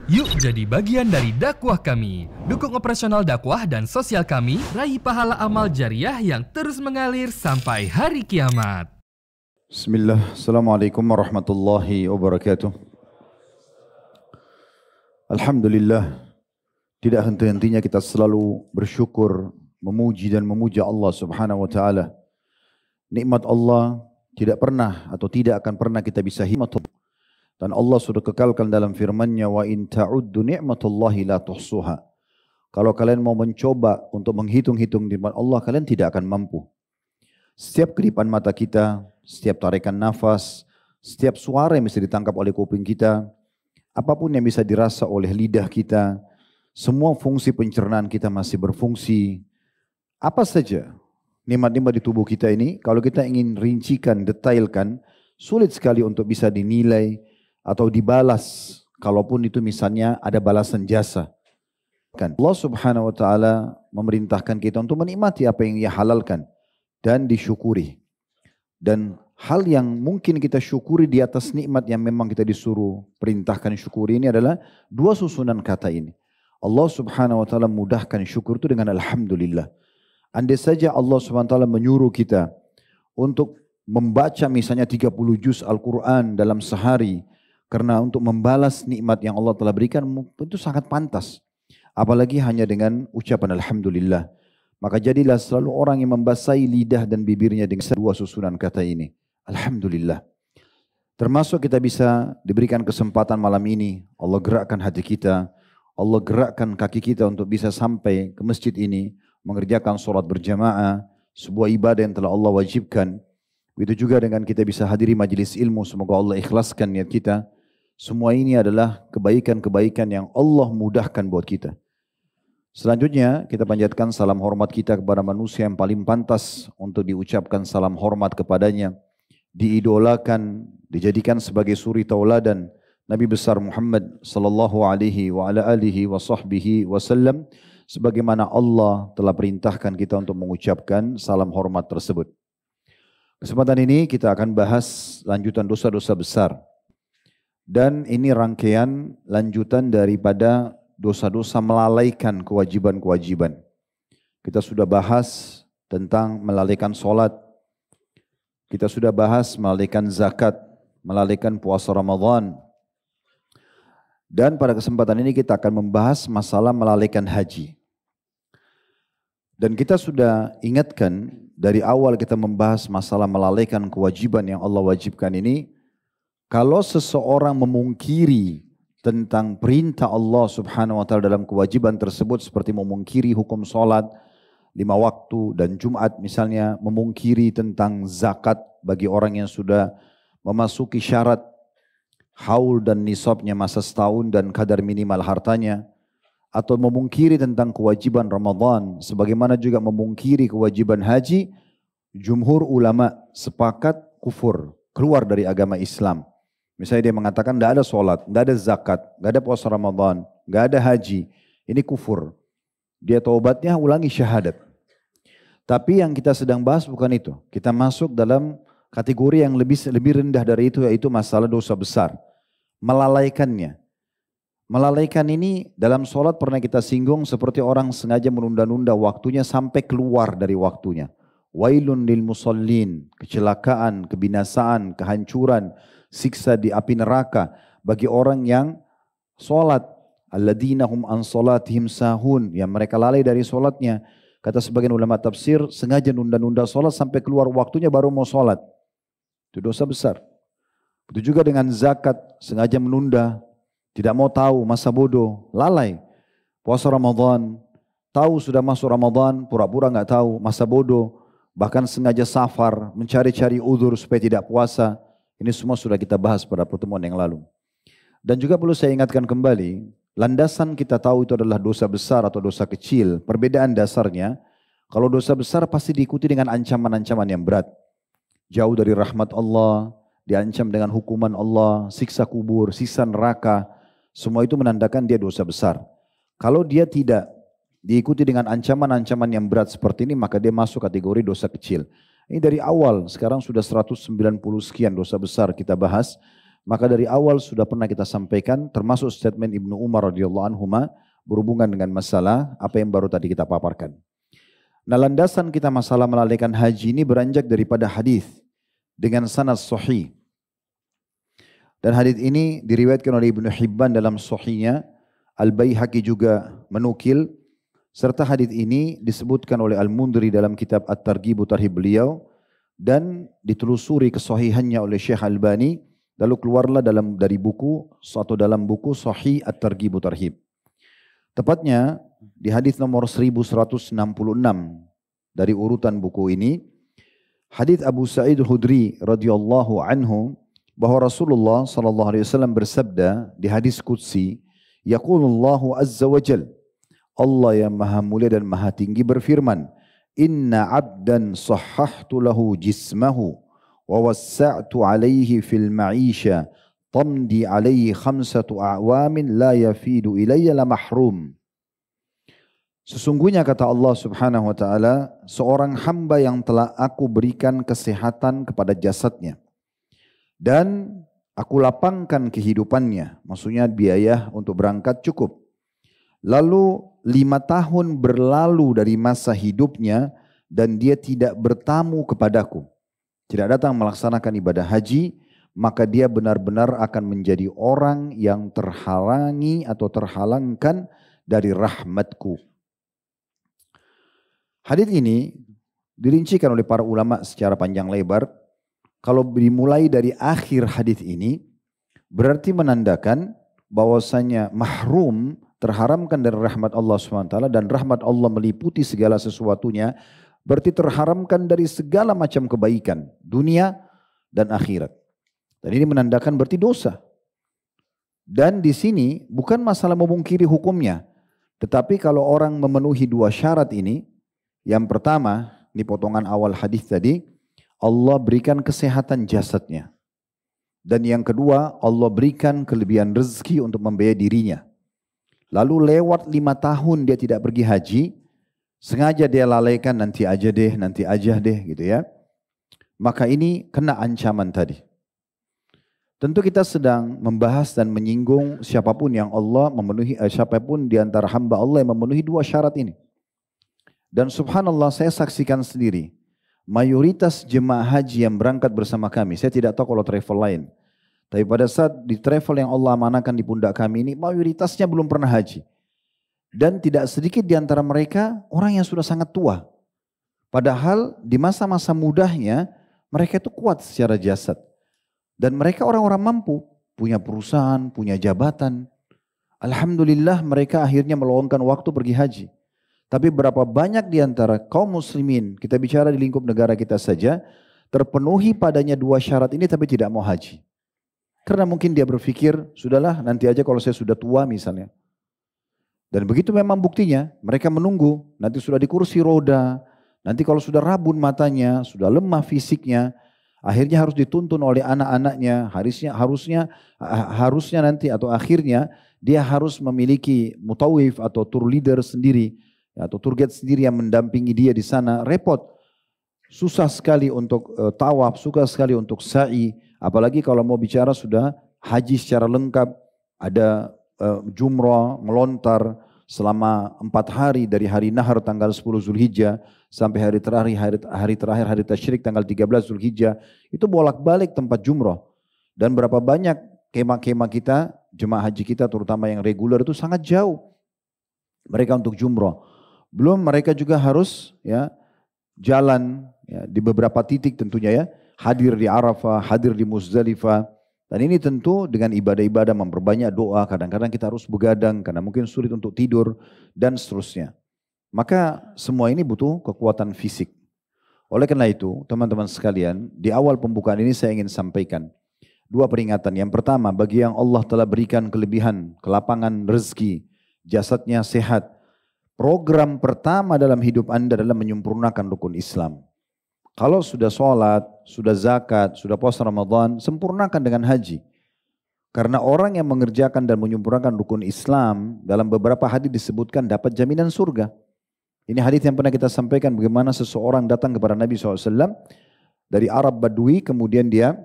Yuk jadi bagian dari dakwah kami. Dukung operasional dakwah dan sosial kami, raih pahala amal jariah yang terus mengalir sampai hari kiamat. Bismillah, Assalamualaikum warahmatullahi wabarakatuh. Alhamdulillah, tidak henti-hentinya kita selalu bersyukur, memuji dan memuja Allah subhanahu wa ta'ala. Nikmat Allah tidak pernah atau tidak akan pernah kita bisa himat. Dan Allah sudah kekalkan dalam firman-Nya, wa in ta'uddu ni'matallahi la tuhsuha. Kalau kalian mau mencoba untuk menghitung-hitung nikmat Allah, kalian tidak akan mampu. Setiap kedipan mata kita, setiap tarikan nafas, setiap suara yang bisa ditangkap oleh kuping kita, apapun yang bisa dirasa oleh lidah kita, semua fungsi pencernaan kita masih berfungsi. Apa saja nikmat-nikmat di tubuh kita ini, kalau kita ingin rincikan, detailkan, sulit sekali untuk bisa dinilai atau dibalas, kalaupun itu misalnya ada balasan jasa. Allah subhanahu wa ta'ala memerintahkan kita untuk menikmati apa yang Ia halalkan dan disyukuri. Dan hal yang mungkin kita syukuri di atas nikmat yang memang kita disuruh perintahkan syukuri ini adalah dua susunan kata ini. Allah subhanahu wa ta'ala mudahkan syukur itu dengan alhamdulillah. Andai saja Allah subhanahu wa ta'ala menyuruh kita untuk membaca misalnya 30 juz Al-Quran dalam sehari, karena untuk membalas nikmat yang Allah telah berikan, itu sangat pantas. Apalagi hanya dengan ucapan alhamdulillah. Maka jadilah selalu orang yang membasahi lidah dan bibirnya dengan dua susunan kata ini. Alhamdulillah. Termasuk kita bisa diberikan kesempatan malam ini, Allah gerakkan hati kita, Allah gerakkan kaki kita untuk bisa sampai ke masjid ini, mengerjakan sholat berjamaah, sebuah ibadah yang telah Allah wajibkan. Begitu juga dengan kita bisa hadiri majelis ilmu, semoga Allah ikhlaskan niat kita. Semua ini adalah kebaikan-kebaikan yang Allah mudahkan buat kita. Selanjutnya kita panjatkan salam hormat kita kepada manusia yang paling pantas untuk diucapkan salam hormat kepadanya, diidolakan, dijadikan sebagai suri tauladan, Nabi besar Muhammad sallallahu alaihi wa ala alihi wa sahbihi wasallam, sebagaimana Allah telah perintahkan kita untuk mengucapkan salam hormat tersebut. Kesempatan ini kita akan bahas lanjutan dosa-dosa besar. Dan ini rangkaian lanjutan daripada dosa-dosa melalaikan kewajiban-kewajiban. Kita sudah bahas tentang melalaikan sholat. Kita sudah bahas melalaikan zakat, melalaikan puasa Ramadan. Dan pada kesempatan ini kita akan membahas masalah melalaikan haji. Dan kita sudah ingatkan dari awal kita membahas masalah melalaikan kewajiban yang Allah wajibkan ini, kalau seseorang memungkiri tentang perintah Allah subhanahu wa ta'ala dalam kewajiban tersebut, seperti memungkiri hukum sholat 5 waktu dan Jumat misalnya, memungkiri tentang zakat bagi orang yang sudah memasuki syarat haul dan nisabnya masa setahun dan kadar minimal hartanya, atau memungkiri tentang kewajiban Ramadan, sebagaimana juga memungkiri kewajiban haji, jumhur ulama sepakat kufur, keluar dari agama Islam. Misalnya dia mengatakan tidak ada sholat, tidak ada zakat, tidak ada puasa Ramadan, tidak ada haji, ini kufur. Dia taubatnya ulangi syahadat. Tapi yang kita sedang bahas bukan itu. Kita masuk dalam kategori yang lebih rendah dari itu, yaitu masalah dosa besar. Melalaikannya. Melalaikan ini dalam sholat pernah kita singgung seperti orang sengaja menunda-nunda waktunya sampai keluar dari waktunya. Wailun lil musallin, kecelakaan, kebinasaan, kehancuran, siksa di api neraka bagi orang yang sholat. Alladzina hum an sholatihim sahun, yang mereka lalai dari sholatnya. Kata sebagian ulama tafsir, sengaja nunda-nunda sholat sampai keluar waktunya baru mau sholat. Itu dosa besar. Itu juga dengan zakat, sengaja menunda, tidak mau tahu, masa bodoh, lalai. Puasa Ramadan, tahu sudah masuk Ramadan, pura-pura nggak tahu, masa bodoh. Bahkan sengaja safar, mencari-cari udzur supaya tidak puasa. Ini semua sudah kita bahas pada pertemuan yang lalu. Dan juga perlu saya ingatkan kembali, landasan kita tahu itu adalah dosa besar atau dosa kecil. Perbedaan dasarnya, kalau dosa besar pasti diikuti dengan ancaman-ancaman yang berat. Jauh dari rahmat Allah, diancam dengan hukuman Allah, siksa kubur, siksa neraka. Semua itu menandakan dia dosa besar. Kalau dia tidak diikuti dengan ancaman-ancaman yang berat seperti ini, maka dia masuk kategori dosa kecil. Ini dari awal, sekarang sudah 190 sekian dosa besar kita bahas. Maka dari awal sudah pernah kita sampaikan, termasuk statement Ibnu Umar radhiyallahu anhu berhubungan dengan masalah apa yang baru tadi kita paparkan. Nah, landasan kita masalah melalaikan haji ini beranjak daripada hadis dengan sanad sahih. Dan hadis ini diriwayatkan oleh Ibnu Hibban dalam sahihnya, Al-Baihaqi juga menukil, serta hadis ini disebutkan oleh Al-Mundhiri dalam kitab At-Targhib Tarhib beliau, dan ditelusuri kesahihannya oleh Syekh Albani, lalu keluarlah dari buku Sahih At-Targhib Tarhib. Tepatnya di hadis nomor 1166 dari urutan buku ini, hadis Abu Sa'id Khudri radhiyallahu anhu bahwa Rasulullah sallallahu alaihi wasallam bersabda di hadis qudsi, yaqulullahu azza wa jal, Allah yang maha mulia dan maha tinggi berfirman, inna abdan sahhahtu lahu jismahu wa wassa'tu alaihi fil ma'isha tamdi alaihi khamsatu a'wamin la yafidu ilayya la mahrum. Sesungguhnya kata Allah subhanahu wa ta'ala, seorang hamba yang telah aku berikan kesehatan kepada jasadnya dan aku lapangkan kehidupannya, maksudnya biaya untuk berangkat cukup. Lalu 5 tahun berlalu dari masa hidupnya dan dia tidak bertamu kepadaku, tidak datang melaksanakan ibadah haji, maka dia benar-benar akan menjadi orang yang terhalangi atau terhalangkan dari rahmatku. Hadis ini dirincikan oleh para ulama secara panjang lebar. Kalau dimulai dari akhir hadis ini, berarti menandakan bahwasanya mahrum, terharamkan dari rahmat Allah SWT, dan rahmat Allah meliputi segala sesuatunya, berarti terharamkan dari segala macam kebaikan, dunia dan akhirat. Dan ini menandakan berarti dosa. Dan di sini bukan masalah memungkiri hukumnya, tetapi kalau orang memenuhi 2 syarat ini, yang pertama, ini potongan awal hadis tadi, Allah berikan kesehatan jasadnya. Dan yang kedua, Allah berikan kelebihan rezeki untuk membiayai dirinya. Lalu lewat 5 tahun dia tidak pergi haji, sengaja dia lalaikan, nanti aja deh gitu ya. Maka ini kena ancaman tadi. Tentu kita sedang membahas dan menyinggung siapapun yang Allah memenuhi, siapapun di antara hamba Allah yang memenuhi 2 syarat ini. Dan subhanallah saya saksikan sendiri, mayoritas jemaah haji yang berangkat bersama kami, saya tidak tahu kalau travel lain, tapi pada saat di travel yang Allah amanahkan di pundak kami ini, mayoritasnya belum pernah haji. Dan tidak sedikit di antara mereka orang yang sudah sangat tua. Padahal di masa-masa mudahnya mereka itu kuat secara jasad. Dan mereka orang-orang mampu, punya perusahaan, punya jabatan. Alhamdulillah mereka akhirnya meluangkan waktu pergi haji. Tapi berapa banyak di antara kaum muslimin, kita bicara di lingkup negara kita saja, terpenuhi padanya 2 syarat ini tapi tidak mau haji. Karena mungkin dia berpikir, sudahlah nanti aja kalau saya sudah tua misalnya. Dan begitu memang buktinya, mereka menunggu, nanti sudah di kursi roda, nanti kalau sudah rabun matanya, sudah lemah fisiknya, akhirnya harus dituntun oleh anak-anaknya, harusnya nanti atau akhirnya dia harus memiliki mutawif atau tour leader sendiri, atau tour guide sendiri yang mendampingi dia di sana. Repot, susah sekali untuk tawaf, susah sekali untuk sa'i, apalagi kalau mau bicara sudah haji secara lengkap, ada jumrah, melontar selama 4 hari dari hari Nahar tanggal 10 Zulhijjah sampai hari terakhir hari tasyrik tanggal 13 Zulhijjah, itu bolak-balik tempat jumrah. Dan berapa banyak kemah-kemah kita, jemaah haji kita terutama yang reguler itu sangat jauh mereka untuk jumrah. Belum mereka juga harus ya jalan ya, di beberapa titik tentunya ya, hadir di Arafah, hadir di Muzdalifah. Dan ini tentu dengan ibadah-ibadah, memperbanyak doa, kadang-kadang kita harus begadang karena mungkin sulit untuk tidur dan seterusnya. Maka semua ini butuh kekuatan fisik. Oleh karena itu teman-teman sekalian, di awal pembukaan ini saya ingin sampaikan 2 peringatan. Yang pertama, bagi yang Allah telah berikan kelebihan, kelapangan rezeki, jasadnya sehat, program pertama dalam hidup Anda adalah menyempurnakan rukun Islam. Kalau sudah sholat, sudah zakat, sudah puasa Ramadan, sempurnakan dengan haji. Karena orang yang mengerjakan dan menyempurnakan rukun Islam, dalam beberapa hadis disebutkan dapat jaminan surga. Ini hadis yang pernah kita sampaikan bagaimana seseorang datang kepada Nabi SAW dari Arab Badui, kemudian dia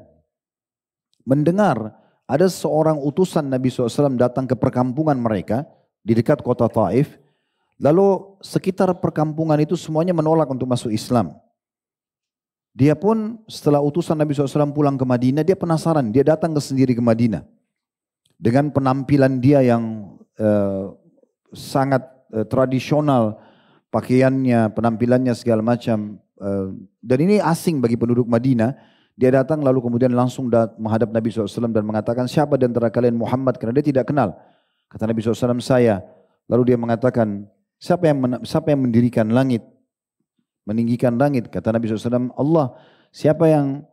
mendengar ada seorang utusan Nabi SAW datang ke perkampungan mereka di dekat kota Taif. Lalu sekitar perkampungan itu semuanya menolak untuk masuk Islam. Dia pun setelah utusan Nabi SAW pulang ke Madinah, dia penasaran, dia datang sendiri ke Madinah. Dengan penampilan dia yang sangat tradisional, pakaiannya, penampilannya segala macam. Dan ini asing bagi penduduk Madinah. Dia datang lalu kemudian langsung menghadap Nabi SAW dan mengatakan, siapa di antara kalian Muhammad? Karena dia tidak kenal. Kata Nabi SAW, saya. Lalu dia mengatakan, siapa yang mendirikan langit? Meninggikan langit. Kata Nabi SAW, Allah. Siapa yang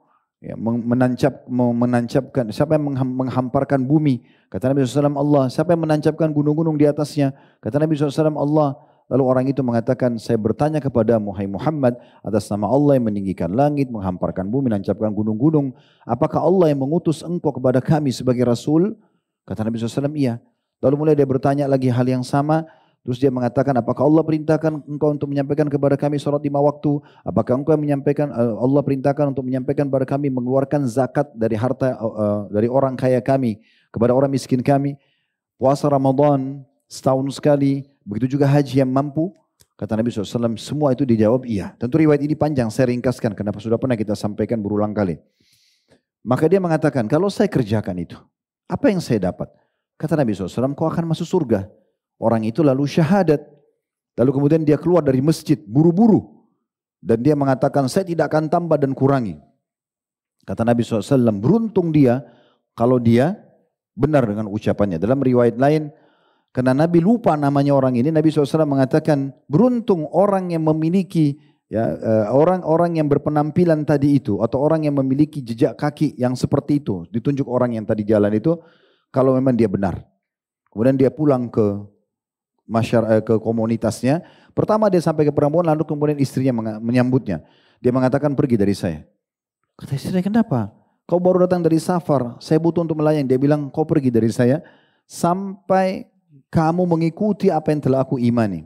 menancapkan, siapa yang menghamparkan bumi? Kata Nabi SAW, Allah. Siapa yang menancapkan gunung-gunung di atasnya? Kata Nabi SAW, Allah. Lalu orang itu mengatakan, saya bertanya kepadamu, hai Muhammad, atas nama Allah yang meninggikan langit, menghamparkan bumi, menancapkan gunung-gunung, apakah Allah yang mengutus engkau kepada kami sebagai Rasul? Kata Nabi SAW, iya. Lalu mulai dia bertanya lagi hal yang sama, terus dia mengatakan, apakah Allah perintahkan engkau untuk menyampaikan kepada kami salat 5 waktu? Apakah engkau menyampaikan, Allah perintahkan untuk menyampaikan kepada kami mengeluarkan zakat dari harta dari orang kaya kami kepada orang miskin kami? Puasa Ramadan setahun sekali, begitu juga haji yang mampu. Kata Nabi SAW, semua itu dijawab iya. Tentu riwayat ini panjang, saya ringkaskan karena sudah pernah kita sampaikan berulang kali. Maka dia mengatakan, kalau saya kerjakan itu, apa yang saya dapat? Kata Nabi SAW, kau akan masuk surga. Orang itu lalu syahadat. Lalu kemudian dia keluar dari masjid, buru-buru. Dan dia mengatakan, saya tidak akan tambah dan kurangi. Kata Nabi SAW, beruntung dia kalau dia benar dengan ucapannya. Dalam riwayat lain, karena Nabi lupa namanya orang ini, Nabi SAW mengatakan, beruntung orang yang memiliki, orang-orang yang berpenampilan tadi itu, atau orang yang memiliki jejak kaki yang seperti itu, ditunjuk orang yang tadi jalan itu, kalau memang dia benar. Kemudian dia pulang ke komunitasnya. Pertama dia sampai ke perempuan, lalu kemudian istrinya menyambutnya. Dia mengatakan, pergi dari saya. Kata istrinya, kenapa? Kau baru datang dari safar, saya butuh untuk melayani. Dia bilang, kau pergi dari saya sampai kamu mengikuti apa yang telah aku imani.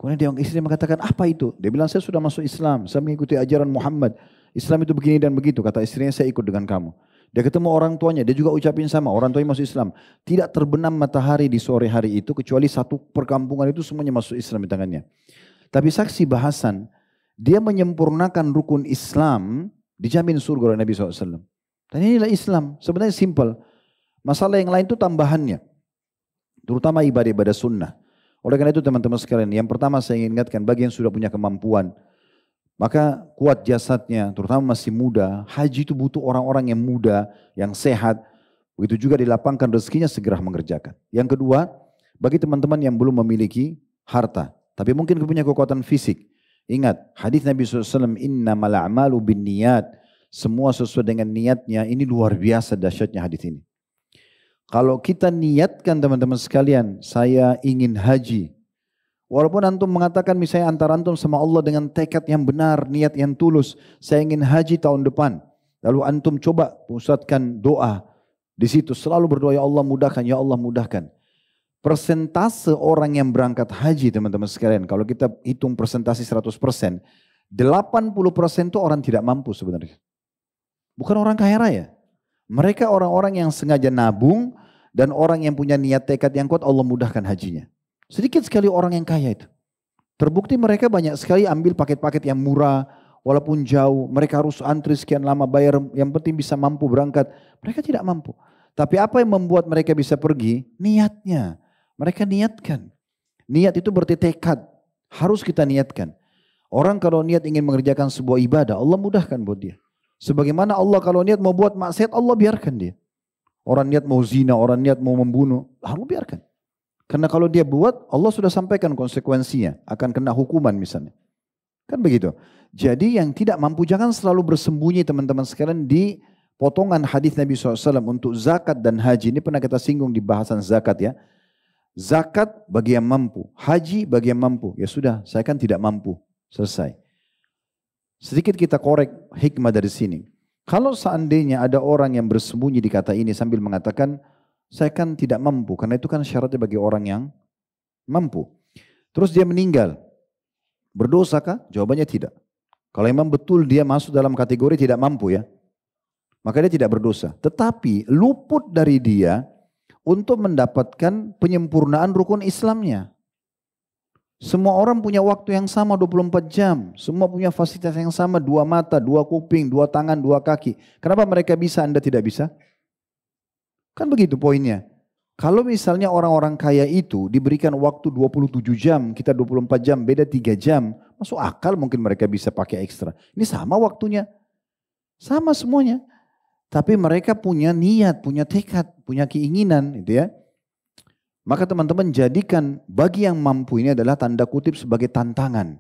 Kemudian istri mengatakan, apa itu? Dia bilang, saya sudah masuk Islam, saya mengikuti ajaran Muhammad. Islam itu begini dan begitu. Kata istrinya, saya ikut dengan kamu. Dia ketemu orang tuanya, dia juga ucapin sama, orang tuanya masuk Islam. Tidak terbenam matahari di sore hari itu, kecuali satu perkampungan itu semuanya masuk Islam di tangannya. Tapi saksi bahasan, dia menyempurnakan rukun Islam, dijamin surga oleh Nabi SAW. Dan inilah Islam, sebenarnya simple. Masalah yang lain itu tambahannya. Terutama ibadah-ibadah sunnah. Oleh karena itu teman-teman sekalian, yang pertama saya ingin ingatkan bagi yang sudah punya kemampuan, maka kuat jasadnya, terutama masih muda, haji itu butuh orang-orang yang muda, yang sehat, begitu juga dilapangkan rezekinya segera mengerjakan. Yang kedua, bagi teman-teman yang belum memiliki harta, tapi mungkin punya kekuatan fisik, ingat hadis Nabi SAW, innamal a'malu binniyat, semua sesuai dengan niatnya, ini luar biasa dahsyatnya hadis ini. Kalau kita niatkan teman-teman sekalian, saya ingin haji. Walaupun antum mengatakan misalnya antara antum sama Allah dengan tekad yang benar, niat yang tulus, saya ingin haji tahun depan. Lalu antum coba pusatkan doa di situ, selalu berdoa, ya Allah mudahkan, ya Allah mudahkan. Persentase orang yang berangkat haji teman-teman sekalian, kalau kita hitung persentase 100%, 80% itu orang tidak mampu sebenarnya. Bukan orang kaya raya. Mereka orang-orang yang sengaja nabung dan orang yang punya niat tekad yang kuat, Allah mudahkan hajinya. Sedikit sekali orang yang kaya itu. Terbukti mereka banyak sekali ambil paket-paket yang murah, walaupun jauh, mereka harus antri sekian lama bayar, yang penting bisa mampu berangkat. Mereka tidak mampu. Tapi apa yang membuat mereka bisa pergi? Niatnya. Mereka niatkan. Niat itu berarti tekad. Harus kita niatkan. Orang kalau niat ingin mengerjakan sebuah ibadah, Allah mudahkan buat dia. Sebagaimana Allah kalau niat mau buat maksiat, Allah biarkan dia. Orang niat mau zina, orang niat mau membunuh, Allah biarkan. Karena kalau dia buat, Allah sudah sampaikan konsekuensinya, akan kena hukuman misalnya. Kan begitu. Jadi yang tidak mampu jangan selalu bersembunyi teman-teman sekalian di potongan hadis Nabi SAW untuk zakat dan haji. Ini pernah kita singgung di bahasan zakat ya. Zakat bagi yang mampu, haji bagi yang mampu. Ya sudah, saya kan tidak mampu. Selesai. Sedikit kita korek hikmah dari sini. Kalau seandainya ada orang yang bersembunyi di kata ini sambil mengatakan, saya kan tidak mampu, karena itu kan syaratnya bagi orang yang mampu. Terus dia meninggal. Berdosakah? Jawabannya tidak. Kalau memang betul dia masuk dalam kategori tidak mampu ya. maka dia tidak berdosa. Tetapi luput dari dia untuk mendapatkan penyempurnaan rukun Islamnya. Semua orang punya waktu yang sama 24 jam. Semua punya fasilitas yang sama, 2 mata, 2 kuping, 2 tangan, 2 kaki. Kenapa mereka bisa, Anda tidak bisa? Kan begitu poinnya. Kalau misalnya orang-orang kaya itu diberikan waktu 27 jam, kita 24 jam, beda 3 jam. Masuk akal mungkin mereka bisa pakai ekstra. Ini sama waktunya. Sama semuanya. Tapi mereka punya niat, punya tekad, punya keinginan gitu ya. Maka teman-teman jadikan bagi yang mampu ini adalah tanda kutip sebagai tantangan.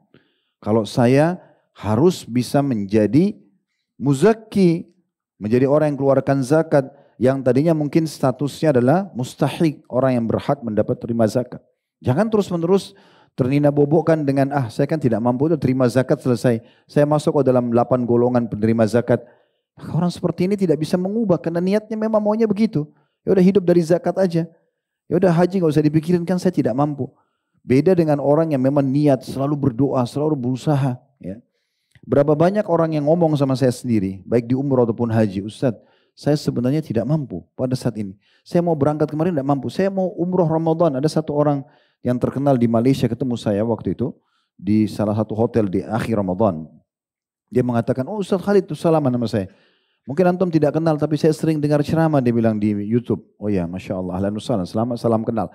Kalau saya harus bisa menjadi muzakki, menjadi orang yang keluarkan zakat, yang tadinya mungkin statusnya adalah mustahik, orang yang berhak mendapat terima zakat. Jangan terus-menerus ternina bobokkan dengan saya kan tidak mampu itu terima zakat selesai. Saya masuk ke dalam 8 golongan penerima zakat. Maka orang seperti ini tidak bisa mengubah karena niatnya memang maunya begitu. Ya udah hidup dari zakat aja. Ya udah haji nggak usah dipikirin kan saya tidak mampu. Beda dengan orang yang memang niat selalu berdoa, selalu berusaha. Ya. Berapa banyak orang yang ngomong sama saya sendiri, baik di umroh ataupun haji, Ustadz, saya sebenarnya tidak mampu pada saat ini. Saya mau berangkat kemarin tidak mampu. Saya mau umroh Ramadan. Ada satu orang yang terkenal di Malaysia ketemu saya waktu itu di salah satu hotel di akhir Ramadan. Dia mengatakan, oh Ustadz Khalid itu salaman nama saya. Mungkin antum tidak kenal tapi saya sering dengar ceramah, dia bilang di YouTube. Oh ya, Masya Allah, ahlan wassalam, selamat, salam kenal.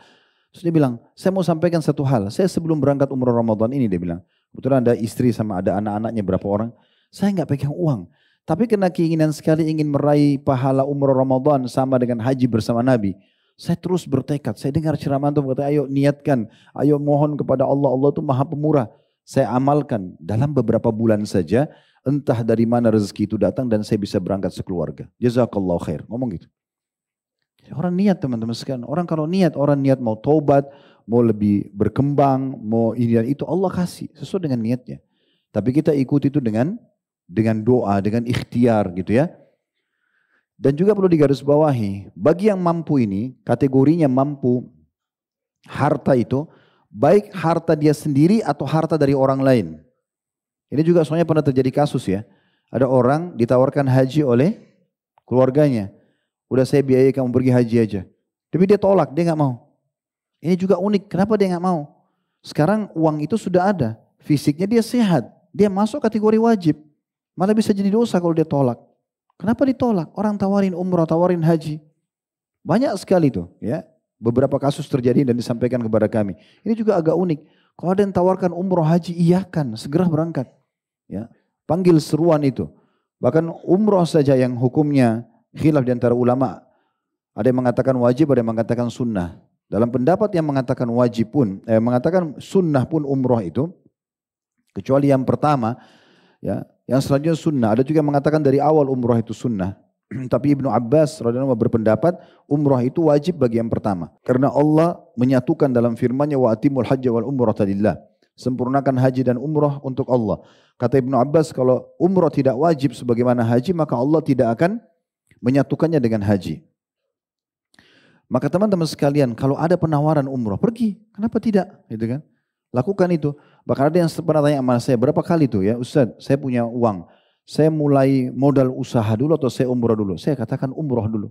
Terus dia bilang, saya mau sampaikan satu hal. Saya sebelum berangkat umroh Ramadan ini, dia bilang. Kebetulan ada istri sama ada anak-anaknya berapa orang. Saya nggak pegang uang. Tapi karena keinginan sekali ingin meraih pahala umroh Ramadan sama dengan haji bersama Nabi. Saya terus bertekad. Saya dengar ceramah antum kata, ayo niatkan. Ayo mohon kepada Allah. Allah itu maha pemurah. Saya amalkan dalam beberapa bulan saja. Entah dari mana rezeki itu datang dan saya bisa berangkat sekeluarga. Jazakallahu khair. Ngomong gitu. Orang niat teman-teman sekalian. Orang kalau niat, orang niat mau taubat, mau lebih berkembang, mau ini dan itu Allah kasih sesuai dengan niatnya. Tapi kita ikuti itu dengan doa, dengan ikhtiar gitu ya. Dan juga perlu digarisbawahi, bagi yang mampu ini, kategorinya mampu harta itu, baik harta dia sendiri atau harta dari orang lain. Ini juga soalnya pernah terjadi kasus ya. Ada orang ditawarkan haji oleh keluarganya. Udah saya biayai kamu pergi haji aja. Tapi dia tolak, dia nggak mau. Ini juga unik, kenapa dia nggak mau? Sekarang uang itu sudah ada, fisiknya dia sehat, dia masuk kategori wajib. Malah bisa jadi dosa kalau dia tolak. Kenapa ditolak? Orang tawarin umrah, tawarin haji. Banyak sekali tuh ya. Beberapa kasus terjadi dan disampaikan kepada kami. Ini juga agak unik. Kalau ada yang tawarkan umrah haji, iyakan, segera berangkat. Ya, panggil seruan itu. Bahkan umroh saja yang hukumnya khilaf di antara ulama. Ada yang mengatakan wajib, ada yang mengatakan sunnah. Dalam pendapat yang mengatakan wajib pun, mengatakan sunnah pun umroh itu, kecuali yang pertama, ya, yang selanjutnya sunnah. Ada juga yang mengatakan dari awal umroh itu sunnah. Tapi Ibnu Abbas radhiyallahu anhu berpendapat umroh itu wajib bagi yang pertama. Karena Allah menyatukan dalam firman-Nya wa atimul hajja wal umrata lillah. Sempurnakan haji dan umroh untuk Allah. Kata Ibnu Abbas, kalau umroh tidak wajib sebagaimana haji, maka Allah tidak akan menyatukannya dengan haji. Maka teman-teman sekalian, kalau ada penawaran umroh, pergi. Kenapa tidak? Gitu kan? Lakukan itu. Bahkan ada yang pernah tanya sama saya, berapa kali itu ya, Ustaz, saya punya uang. Saya mulai modal usaha dulu atau saya umroh dulu? Saya katakan umroh dulu.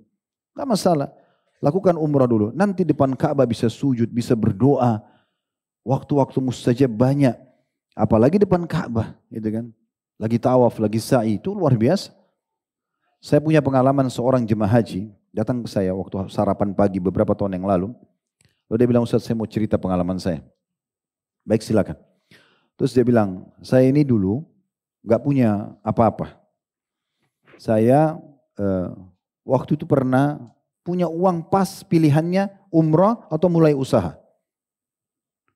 Gak masalah. Lakukan umroh dulu. Nanti depan Ka'bah bisa sujud, bisa berdoa. Waktu-waktu mustajab banyak. Apalagi depan Ka'bah, gitu kan. Lagi tawaf, lagi sa'i, itu luar biasa. Saya punya pengalaman seorang jemaah haji datang ke saya waktu sarapan pagi beberapa tahun yang lalu. Lalu dia bilang, Ustaz, saya mau cerita pengalaman saya. Baik, silakan. Terus dia bilang, saya ini dulu gak punya apa-apa. Saya waktu itu pernah punya uang pas pilihannya umrah atau mulai usaha.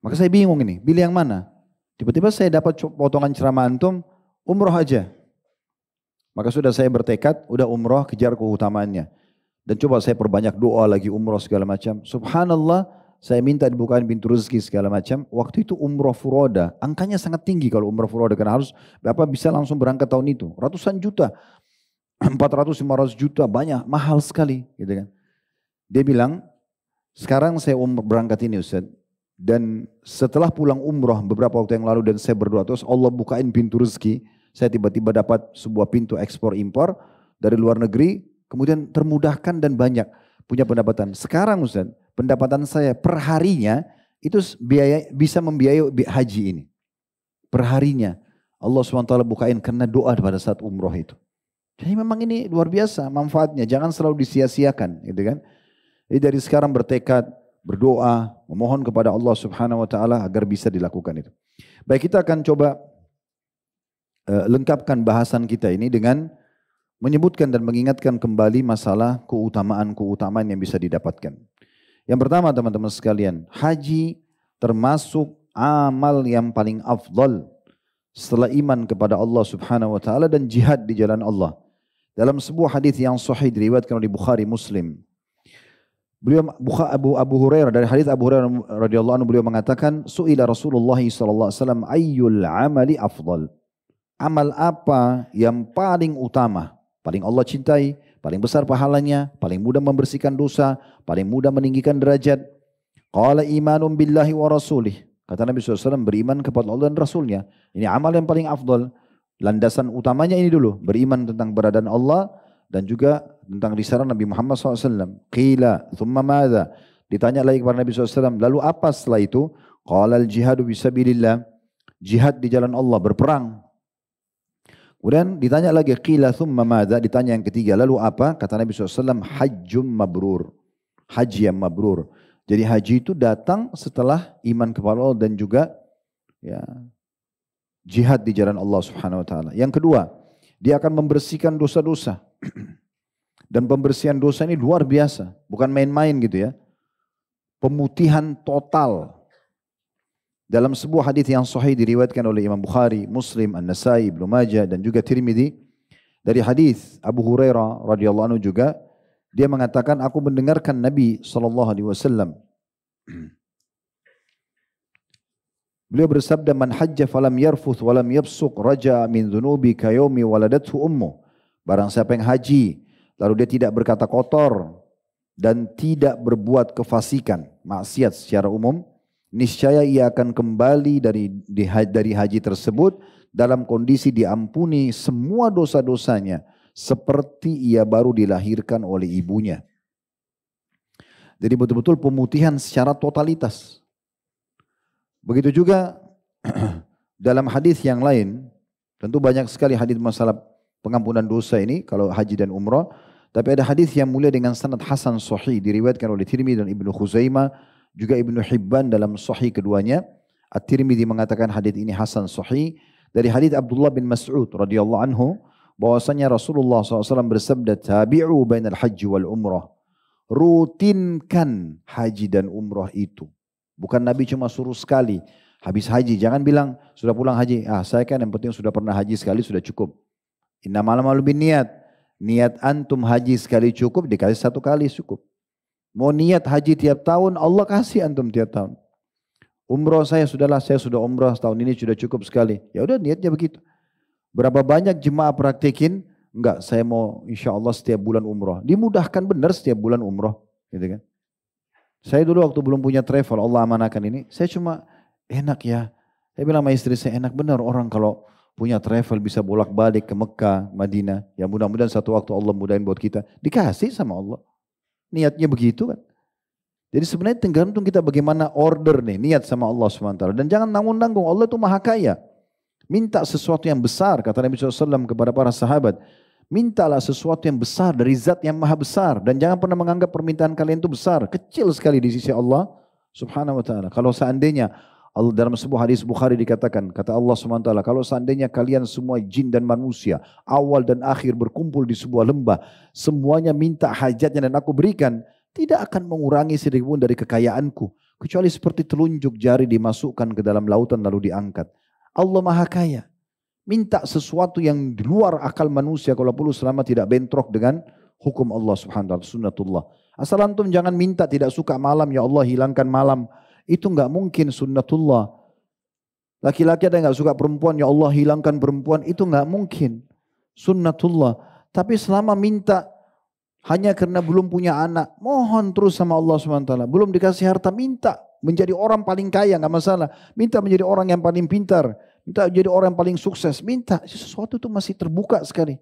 Maka saya bingung ini, pilih yang mana? Tiba-tiba saya dapat potongan ceramah antum, umroh aja. Maka sudah saya bertekad, udah umroh, kejar keutamaannya. Dan coba saya perbanyak doa lagi umroh segala macam. Subhanallah, saya minta dibukain pintu rezeki segala macam. Waktu itu umroh furoda, angkanya sangat tinggi kalau umroh furoda. Karena harus Bapak bisa langsung berangkat tahun itu. Ratusan juta, 400-500 juta, banyak, mahal sekali. Gitu kan. Dia bilang, sekarang saya berangkat ini Ustaz. Dan setelah pulang umroh beberapa waktu yang lalu dan saya berdoa terus Allah bukain pintu rezeki. Saya tiba-tiba dapat sebuah pintu ekspor impor. dari luar negeri, kemudian termudahkan dan banyak punya pendapatan. Sekarang Ustaz, pendapatan saya per harinya itu bisa membiayai haji ini. Per harinya Allah SWT bukain karena doa pada saat umroh itu. Jadi memang ini luar biasa manfaatnya, jangan selalu disia-siakan gitu kan. Jadi dari sekarang bertekad, berdoa, memohon kepada Allah Subhanahu wa taala agar bisa dilakukan itu. Baik, kita akan coba lengkapkan bahasan kita ini dengan menyebutkan dan mengingatkan kembali masalah keutamaan-keutamaan yang bisa didapatkan. Yang pertama teman-teman sekalian, haji termasuk amal yang paling afdal setelah iman kepada Allah Subhanahu wa taala dan jihad di jalan Allah. Dalam sebuah hadis yang sahih diriwayatkan oleh Bukhari Muslim. Abu Hurairah, dari hadis Abu Hurairah radhiyallahu anhu, beliau mengatakan, "Su'ila Rasulullah sallallahu alaihi wasallam ayyul amali afdal?" Amal apa yang paling utama, paling Allah cintai, paling besar pahalanya, paling mudah membersihkan dosa, paling mudah meninggikan derajat? Qala imanun billahi wa rasulih. Kata Nabi SAW, beriman kepada Allah dan Rasulnya. Ini amal yang paling afdal. Landasan utamanya ini dulu, beriman tentang beradaan Allah dan juga tentang risalah Nabi Muhammad SAW. Qila, thumma madha? Ditanya lagi kepada Nabi SAW, lalu apa setelah itu? Qala al-jihadu bisabilillah. Jihad di jalan Allah, berperang. Kemudian ditanya lagi, qila thumma madha? Ditanya yang ketiga, lalu apa? Kata Nabi SAW, hajjum mabrur. Haji yang mabrur. Jadi haji itu datang setelah iman kepada Allah dan juga ya, jihad di jalan Allah Subhanahu wa taala. Yang kedua, dia akan membersihkan dosa-dosa. Dan pembersihan dosa ini luar biasa, bukan main-main gitu ya. Pemutihan total. Dalam sebuah hadis yang sahih diriwayatkan oleh Imam Bukhari, Muslim, An-Nasai, Ibnu Majah dan juga Tirmidzi, dari hadis Abu Hurairah radhiyallahu anhu juga, dia mengatakan, aku mendengarkan Nabi SAW. Beliau bersabda, man hajja falam yarfuth walam yafsuq raja min dhunubi kayomi waladathu ummu. Barang siapa yang haji, lalu dia tidak berkata kotor dan tidak berbuat kefasikan, maksiat secara umum, niscaya ia akan kembali dari haji tersebut dalam kondisi diampuni semua dosa-dosanya, seperti ia baru dilahirkan oleh ibunya. Jadi betul-betul pemutihan secara totalitas. Begitu juga dalam hadis yang lain, tentu banyak sekali hadis masalah pengampunan dosa ini kalau haji dan umrah, tapi ada hadis yang mulia dengan sanad hasan sahih diriwayatkan oleh Tirmidzi dan Ibnu Khuzaimah, juga Ibnu Hibban dalam sahih keduanya. At-Tirmidzi mengatakan hadis ini hasan sahih dari hadis Abdullah bin Mas'ud radhiyallahu anhu, bahwasanya Rasulullah SAW bersabda, tabi'u bainal haji wal umrah. Rutinkan haji dan umrah itu. Bukan Nabi cuma suruh sekali, habis haji. Jangan bilang, sudah pulang haji, saya kan yang penting sudah pernah haji sekali, sudah cukup. Innamal a'malu binniyat. Niat antum haji sekali cukup, dikasih satu kali cukup. Mau niat haji tiap tahun, Allah kasih antum tiap tahun. Umrah saya sudah umrah tahun ini sudah cukup sekali. Ya udah niatnya begitu. Berapa banyak jemaah praktekin? Enggak, saya mau insya Allah setiap bulan umrah. Dimudahkan benar setiap bulan umrah, gitu kan? Saya dulu waktu belum punya travel, Allah amanahkan ini, saya cuma enak ya. Saya bilang sama istri saya, enak benar orang kalau punya travel bisa bolak-balik ke Mekah, Madinah. Ya mudah-mudahan satu waktu Allah mudahin buat kita. Dikasih sama Allah. Niatnya begitu kan. Jadi sebenarnya tergantung kita bagaimana order nih, niat sama Allah SWT. Dan jangan nanggung-nanggung, Allah itu maha kaya. Minta sesuatu yang besar, kata Nabi SAW kepada para sahabat. Mintalah sesuatu yang besar dari zat yang maha besar. Dan jangan pernah menganggap permintaan kalian itu besar. Kecil sekali di sisi Allah Subhanahu wa ta'ala. Kalau seandainya, dalam sebuah hadis Bukhari dikatakan, kata Allah SWT, kalau seandainya kalian semua jin dan manusia, awal dan akhir berkumpul di sebuah lembah, semuanya minta hajatnya dan aku berikan, tidak akan mengurangi sedikitpun dari kekayaanku. Kecuali seperti telunjuk jari dimasukkan ke dalam lautan lalu diangkat. Allah maha kaya. Minta sesuatu yang di luar akal manusia kalau perlu selama tidak bentrok dengan hukum Allah Subhanahu wa ta'ala, sunnatullah. Asal antum jangan minta tidak suka malam, ya Allah hilangkan malam. Itu enggak mungkin sunnatullah. Laki-laki ada yang enggak suka perempuan, ya Allah hilangkan perempuan, itu enggak mungkin. Sunnatullah. Tapi selama minta hanya karena belum punya anak, mohon terus sama Allah SWT. Belum dikasih harta, minta menjadi orang paling kaya, enggak masalah. Minta menjadi orang yang paling pintar, minta menjadi orang yang paling sukses, minta. Sesuatu itu masih terbuka sekali.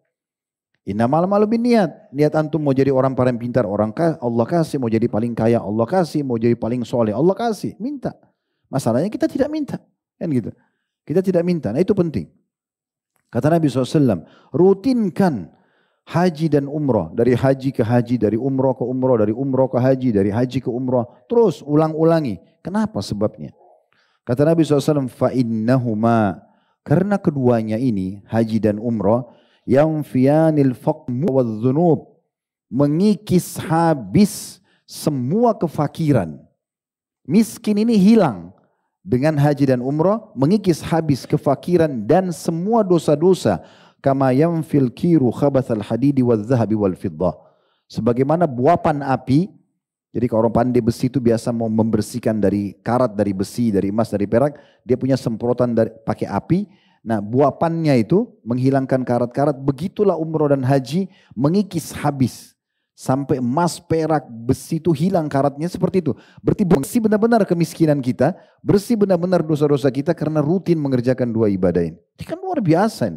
Innamal a'malu binniyat. Niat antum mau jadi orang paling pintar, Allah kasih. Mau jadi paling kaya, Allah kasih. Mau jadi paling soleh, Allah kasih. Minta. Masalahnya kita tidak minta. Kan gitu. Kita tidak minta. Nah itu penting. Kata Nabi SAW, rutinkan haji dan umrah. Dari haji ke haji, dari umrah ke umrah, dari umrah ke haji, dari haji ke umrah. Terus ulang-ulangi. Kenapa sebabnya? Kata Nabi SAW, fa'innahuma. Karena keduanya ini, haji dan umrah, yang fianil faqmu wa dhunub, mengikis habis semua kefakiran. Miskin ini hilang dengan haji dan umrah, mengikis habis kefakiran dan semua dosa-dosa. Kama yanfil kiru khabathal hadidi wal zahabi wal fiddah. Sebagaimana buapan api, jadi kalau orang pandai besi itu biasa mau membersihkan dari karat, dari besi, dari emas, dari perak, dia punya semprotan pakai api. Nah buapannya itu menghilangkan karat-karat, begitulah umroh dan haji mengikis habis. Sampai emas, perak, besi itu hilang karatnya seperti itu. Berarti bersih benar-benar kemiskinan kita, bersih benar-benar dosa-dosa kita karena rutin mengerjakan dua ibadah ini. Ini kan luar biasa.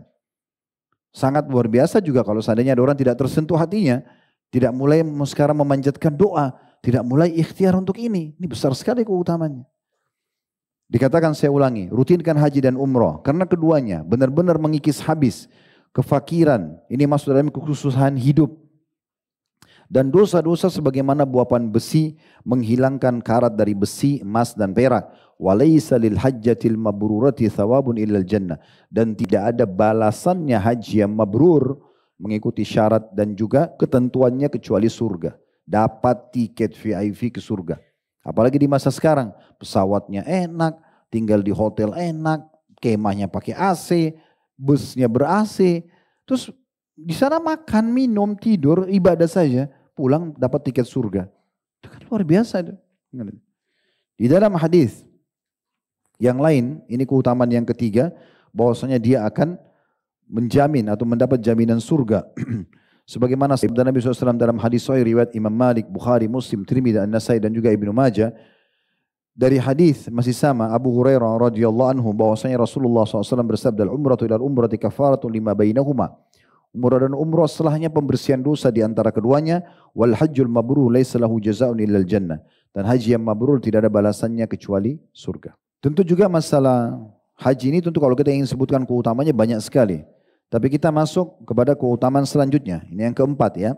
Sangat luar biasa juga kalau seandainya ada orang tidak tersentuh hatinya, tidak mulai sekarang memanjatkan doa, tidak mulai ikhtiar untuk ini. Ini besar sekali keutamaannya. Dikatakan saya ulangi, rutinkan haji dan umrah. Karena keduanya benar-benar mengikis habis kefakiran. Ini masuk dalam kesusahan hidup. Dan dosa-dosa sebagaimana buapan besi menghilangkan karat dari besi, emas dan perak. Walaysa lil hajjatil mabrurati thawabun illal jannah. Dan tidak ada balasannya haji yang mabrur mengikuti syarat dan juga ketentuannya kecuali surga. Dapat tiket VIP ke surga. Apalagi di masa sekarang, pesawatnya enak, tinggal di hotel enak, kemahnya pakai AC, busnya ber-AC. Terus di sana makan, minum, tidur, ibadah saja, pulang dapat tiket surga. Itu kan luar biasa. Di dalam hadis yang lain, ini keutamaan yang ketiga, bahwasanya dia akan menjamin atau mendapat jaminan surga. Sebagaimana sabda Nabi SAW dalam hadis sahih riwayat Imam Malik, Bukhari, Muslim, Tirmidzi, An-Nasai dan juga Ibnu Majah. Dari hadis masih sama Abu Hurairah radhiyallahu anhu bahwasanya Rasulullah SAW bersabda, "Al-umratu ila al-umrati kafaratun lima bainahuma." Umrah dan umrah setelahnya pembersihan dosa di antara keduanya. Wal hajjul mabrur laisa lahu jazaa'un illal jannah. Dan haji yang mabrur tidak ada balasannya kecuali surga. Tentu juga masalah haji ini tentu kalau kita ingin sebutkan keutamanya banyak sekali. Tapi kita masuk kepada keutamaan selanjutnya. Ini yang keempat ya.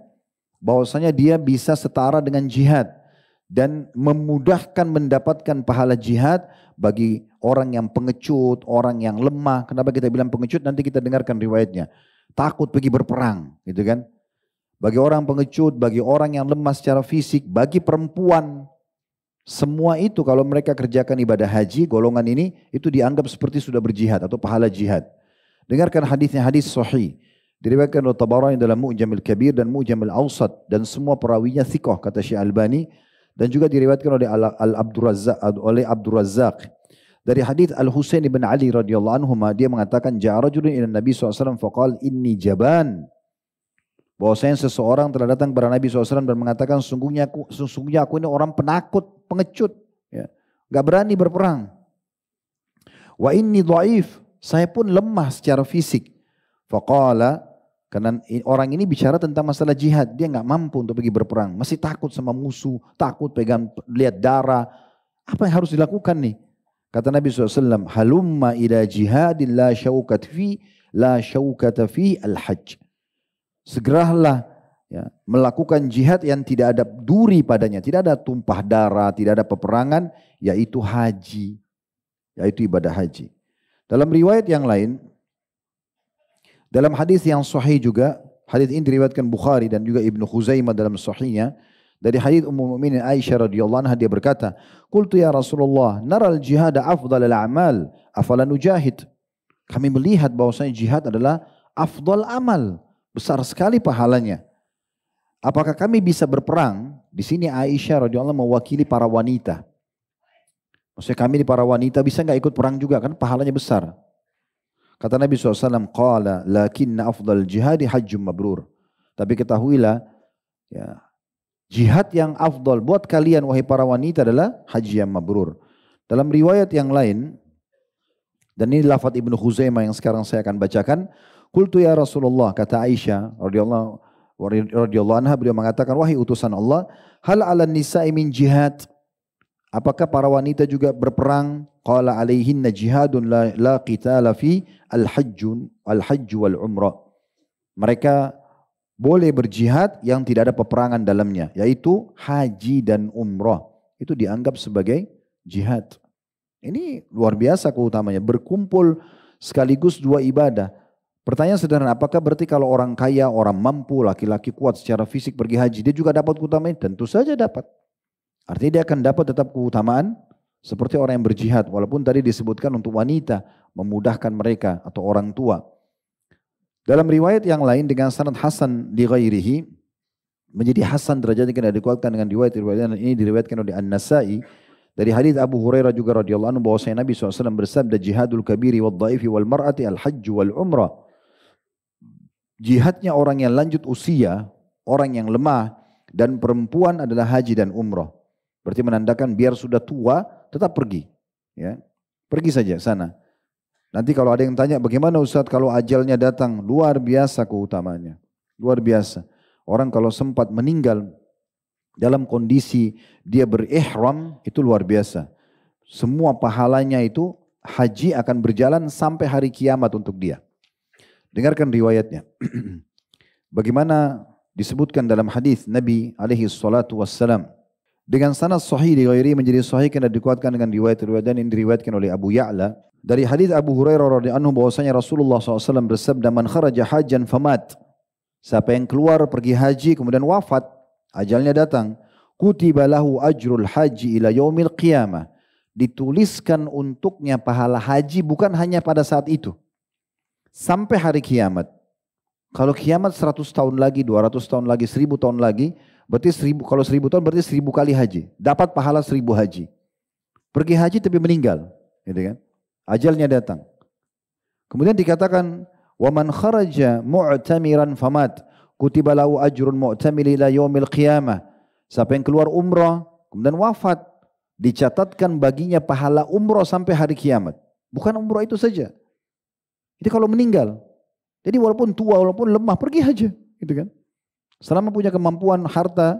Bahwasanya dia bisa setara dengan jihad. Dan memudahkan mendapatkan pahala jihad bagi orang yang pengecut, orang yang lemah. Kenapa kita bilang pengecut? Nanti kita dengarkan riwayatnya. Takut pergi berperang gitu kan. Bagi orang pengecut, bagi orang yang lemah secara fisik, bagi perempuan. Semua itu kalau mereka kerjakan ibadah haji, golongan ini itu dianggap seperti sudah berjihad atau pahala jihad. Dengarkan hadisnya, hadis sahih. Diriwayatkan oleh Tabarani dalam Mu'jamil Kabir dan Mu'jamil Awsat. Dan semua perawinya thiqah kata Syekh Albani. Dan juga diriwayatkan oleh Abdul Razzaq. Dari hadis Al-Husain bin Ali radhiyallahu anhu, dia mengatakan, Ja'a rajulun ila Nabi SAW faqal inni jaban. Bahwasanya seseorang telah datang kepada Nabi SAW dan mengatakan, sesungguhnya aku ini orang penakut, pengecut. Ya. Gak berani berperang. Wa inni dhaif. Saya pun lemah secara fisik. Faqala, karena orang ini bicara tentang masalah jihad. Dia nggak mampu untuk pergi berperang. Masih takut sama musuh. Takut lihat darah. Apa yang harus dilakukan nih? Kata Nabi SAW, halumma ila jihadin la syawkata fi al-hajj. Segeralah ya, melakukan jihad yang tidak ada duri padanya. Tidak ada tumpah darah, tidak ada peperangan. Yaitu haji. Yaitu ibadah haji. Dalam riwayat yang lain, dalam hadis yang sahih juga, hadis ini diriwayatkan Bukhari dan juga Ibnu Khuzaimah dalam sahihnya, dari hadis Ummul Mukminin Aisyah radhiyallahu anha, dia berkata, "Qultu ya Rasulullah, naral jihad afdal al-a'mal, afala nujahid?" Kami melihat bahwasanya jihad adalah afdal amal, besar sekali pahalanya. Apakah kami bisa berperang? Di sini Aisyah radhiyallahu anha mewakili para wanita. Maksudnya kami di para wanita bisa nggak ikut perang juga kan pahalanya besar. Kata Nabi SAW, qala lakinna afdal jihadi hajjum mabrur. Tapi ketahuilah, ya, jihad yang afdal buat kalian wahai para wanita adalah haji yang mabrur. Dalam riwayat yang lain, dan ini lafaz Ibnu Khuzaimah yang sekarang saya akan bacakan, Qultu ya Rasulullah, kata Aisyah radhiyallahu anha, beliau mengatakan, wahai utusan Allah, hal 'alan nisa'i min jihad? Apakah para wanita juga berperang? Qala alaihinna jihadun la qitala fi al-hajj wal umrah. Mereka boleh berjihad yang tidak ada peperangan dalamnya, yaitu haji dan umrah. Itu dianggap sebagai jihad. Ini luar biasa keutamanya, berkumpul sekaligus dua ibadah. Pertanyaan sederhana, apakah berarti kalau orang kaya, orang mampu, laki-laki kuat secara fisik pergi haji, dia juga dapat keutamaan? Tentu saja dapat. Artinya dia akan dapat tetap keutamaan seperti orang yang berjihad. Walaupun tadi disebutkan untuk wanita, memudahkan mereka atau orang tua. Dalam riwayat yang lain dengan sanad hasan li ghairihi, menjadi hasan derajatnya karena dikuatkan dengan riwayat ini diriwayatkan oleh An-Nasa'i. Dari hadits Abu Hurairah juga radhiyallahu anhu bahwasanya Nabi SAW bersabda, jihadul kabiri wal dhaifi wal mar'ati al-hajj wal umrah. Jihadnya orang yang lanjut usia, orang yang lemah, dan perempuan adalah haji dan umrah. Berarti menandakan biar sudah tua, tetap pergi. Ya, pergi saja sana. Nanti kalau ada yang tanya, bagaimana Ustaz kalau ajalnya datang? Luar biasa keutamaannya. Luar biasa. Orang kalau sempat meninggal dalam kondisi dia berihram, itu luar biasa. Semua pahalanya itu, haji akan berjalan sampai hari kiamat untuk dia. Dengarkan riwayatnya. Bagaimana disebutkan dalam hadis Nabi alaihi salatu wassalam. Dengan sanad sahih di ghairi menjadi sahih karena dikuatkan dengan riwayat-riwayat dan ini diriwayatkan oleh Abu Ya'la. Dari hadis Abu Hurairah radhiyallahu anhu bahwasanya Rasulullah SAW bersabda, man kharaja hajjan famat. Siapa yang keluar pergi haji kemudian wafat, ajalnya datang. Kutiba lahu ajrul haji ila yaumil qiyamah. Dituliskan untuknya pahala haji bukan hanya pada saat itu. Sampai hari kiamat. Kalau kiamat 100 tahun lagi, 200 tahun lagi, 1000 tahun lagi, berarti 1000, kalau 1000 tahun berarti 1000 kali haji. Dapat pahala 1000 haji. Pergi haji tapi meninggal. Gitu kan? Ajalnya datang. Kemudian dikatakan, وَمَنْ خَرَجَ مُعْتَمِرًا فَمَاتْ كُتِبَ لَهُ أَجْرٌ مُعْتَمِرِ إِلَى يَوْمِ الْقِيَامَةِ. Siapa yang keluar umrah, kemudian wafat, dicatatkan baginya pahala umrah sampai hari kiamat. Bukan umrah itu saja. Jadi kalau meninggal, jadi walaupun tua, walaupun lemah, pergi aja, gitu kan? Selama punya kemampuan harta,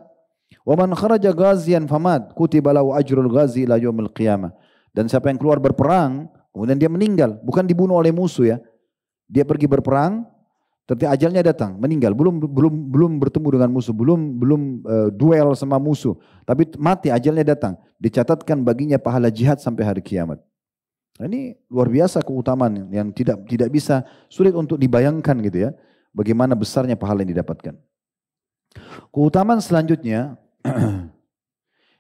wa man kharaja ghaziyan famat kutiba lahu ajrul ghazi ila yaumil qiyamah. Dan siapa yang keluar berperang, kemudian dia meninggal, bukan dibunuh oleh musuh ya. Dia pergi berperang, tapi ajalnya datang, meninggal, belum bertemu dengan musuh, belum duel sama musuh, tapi mati, ajalnya datang, dicatatkan baginya pahala jihad sampai hari kiamat. Nah, ini luar biasa keutamaan yang tidak bisa, sulit untuk dibayangkan gitu ya. Bagaimana besarnya pahala yang didapatkan. Keutamaan selanjutnya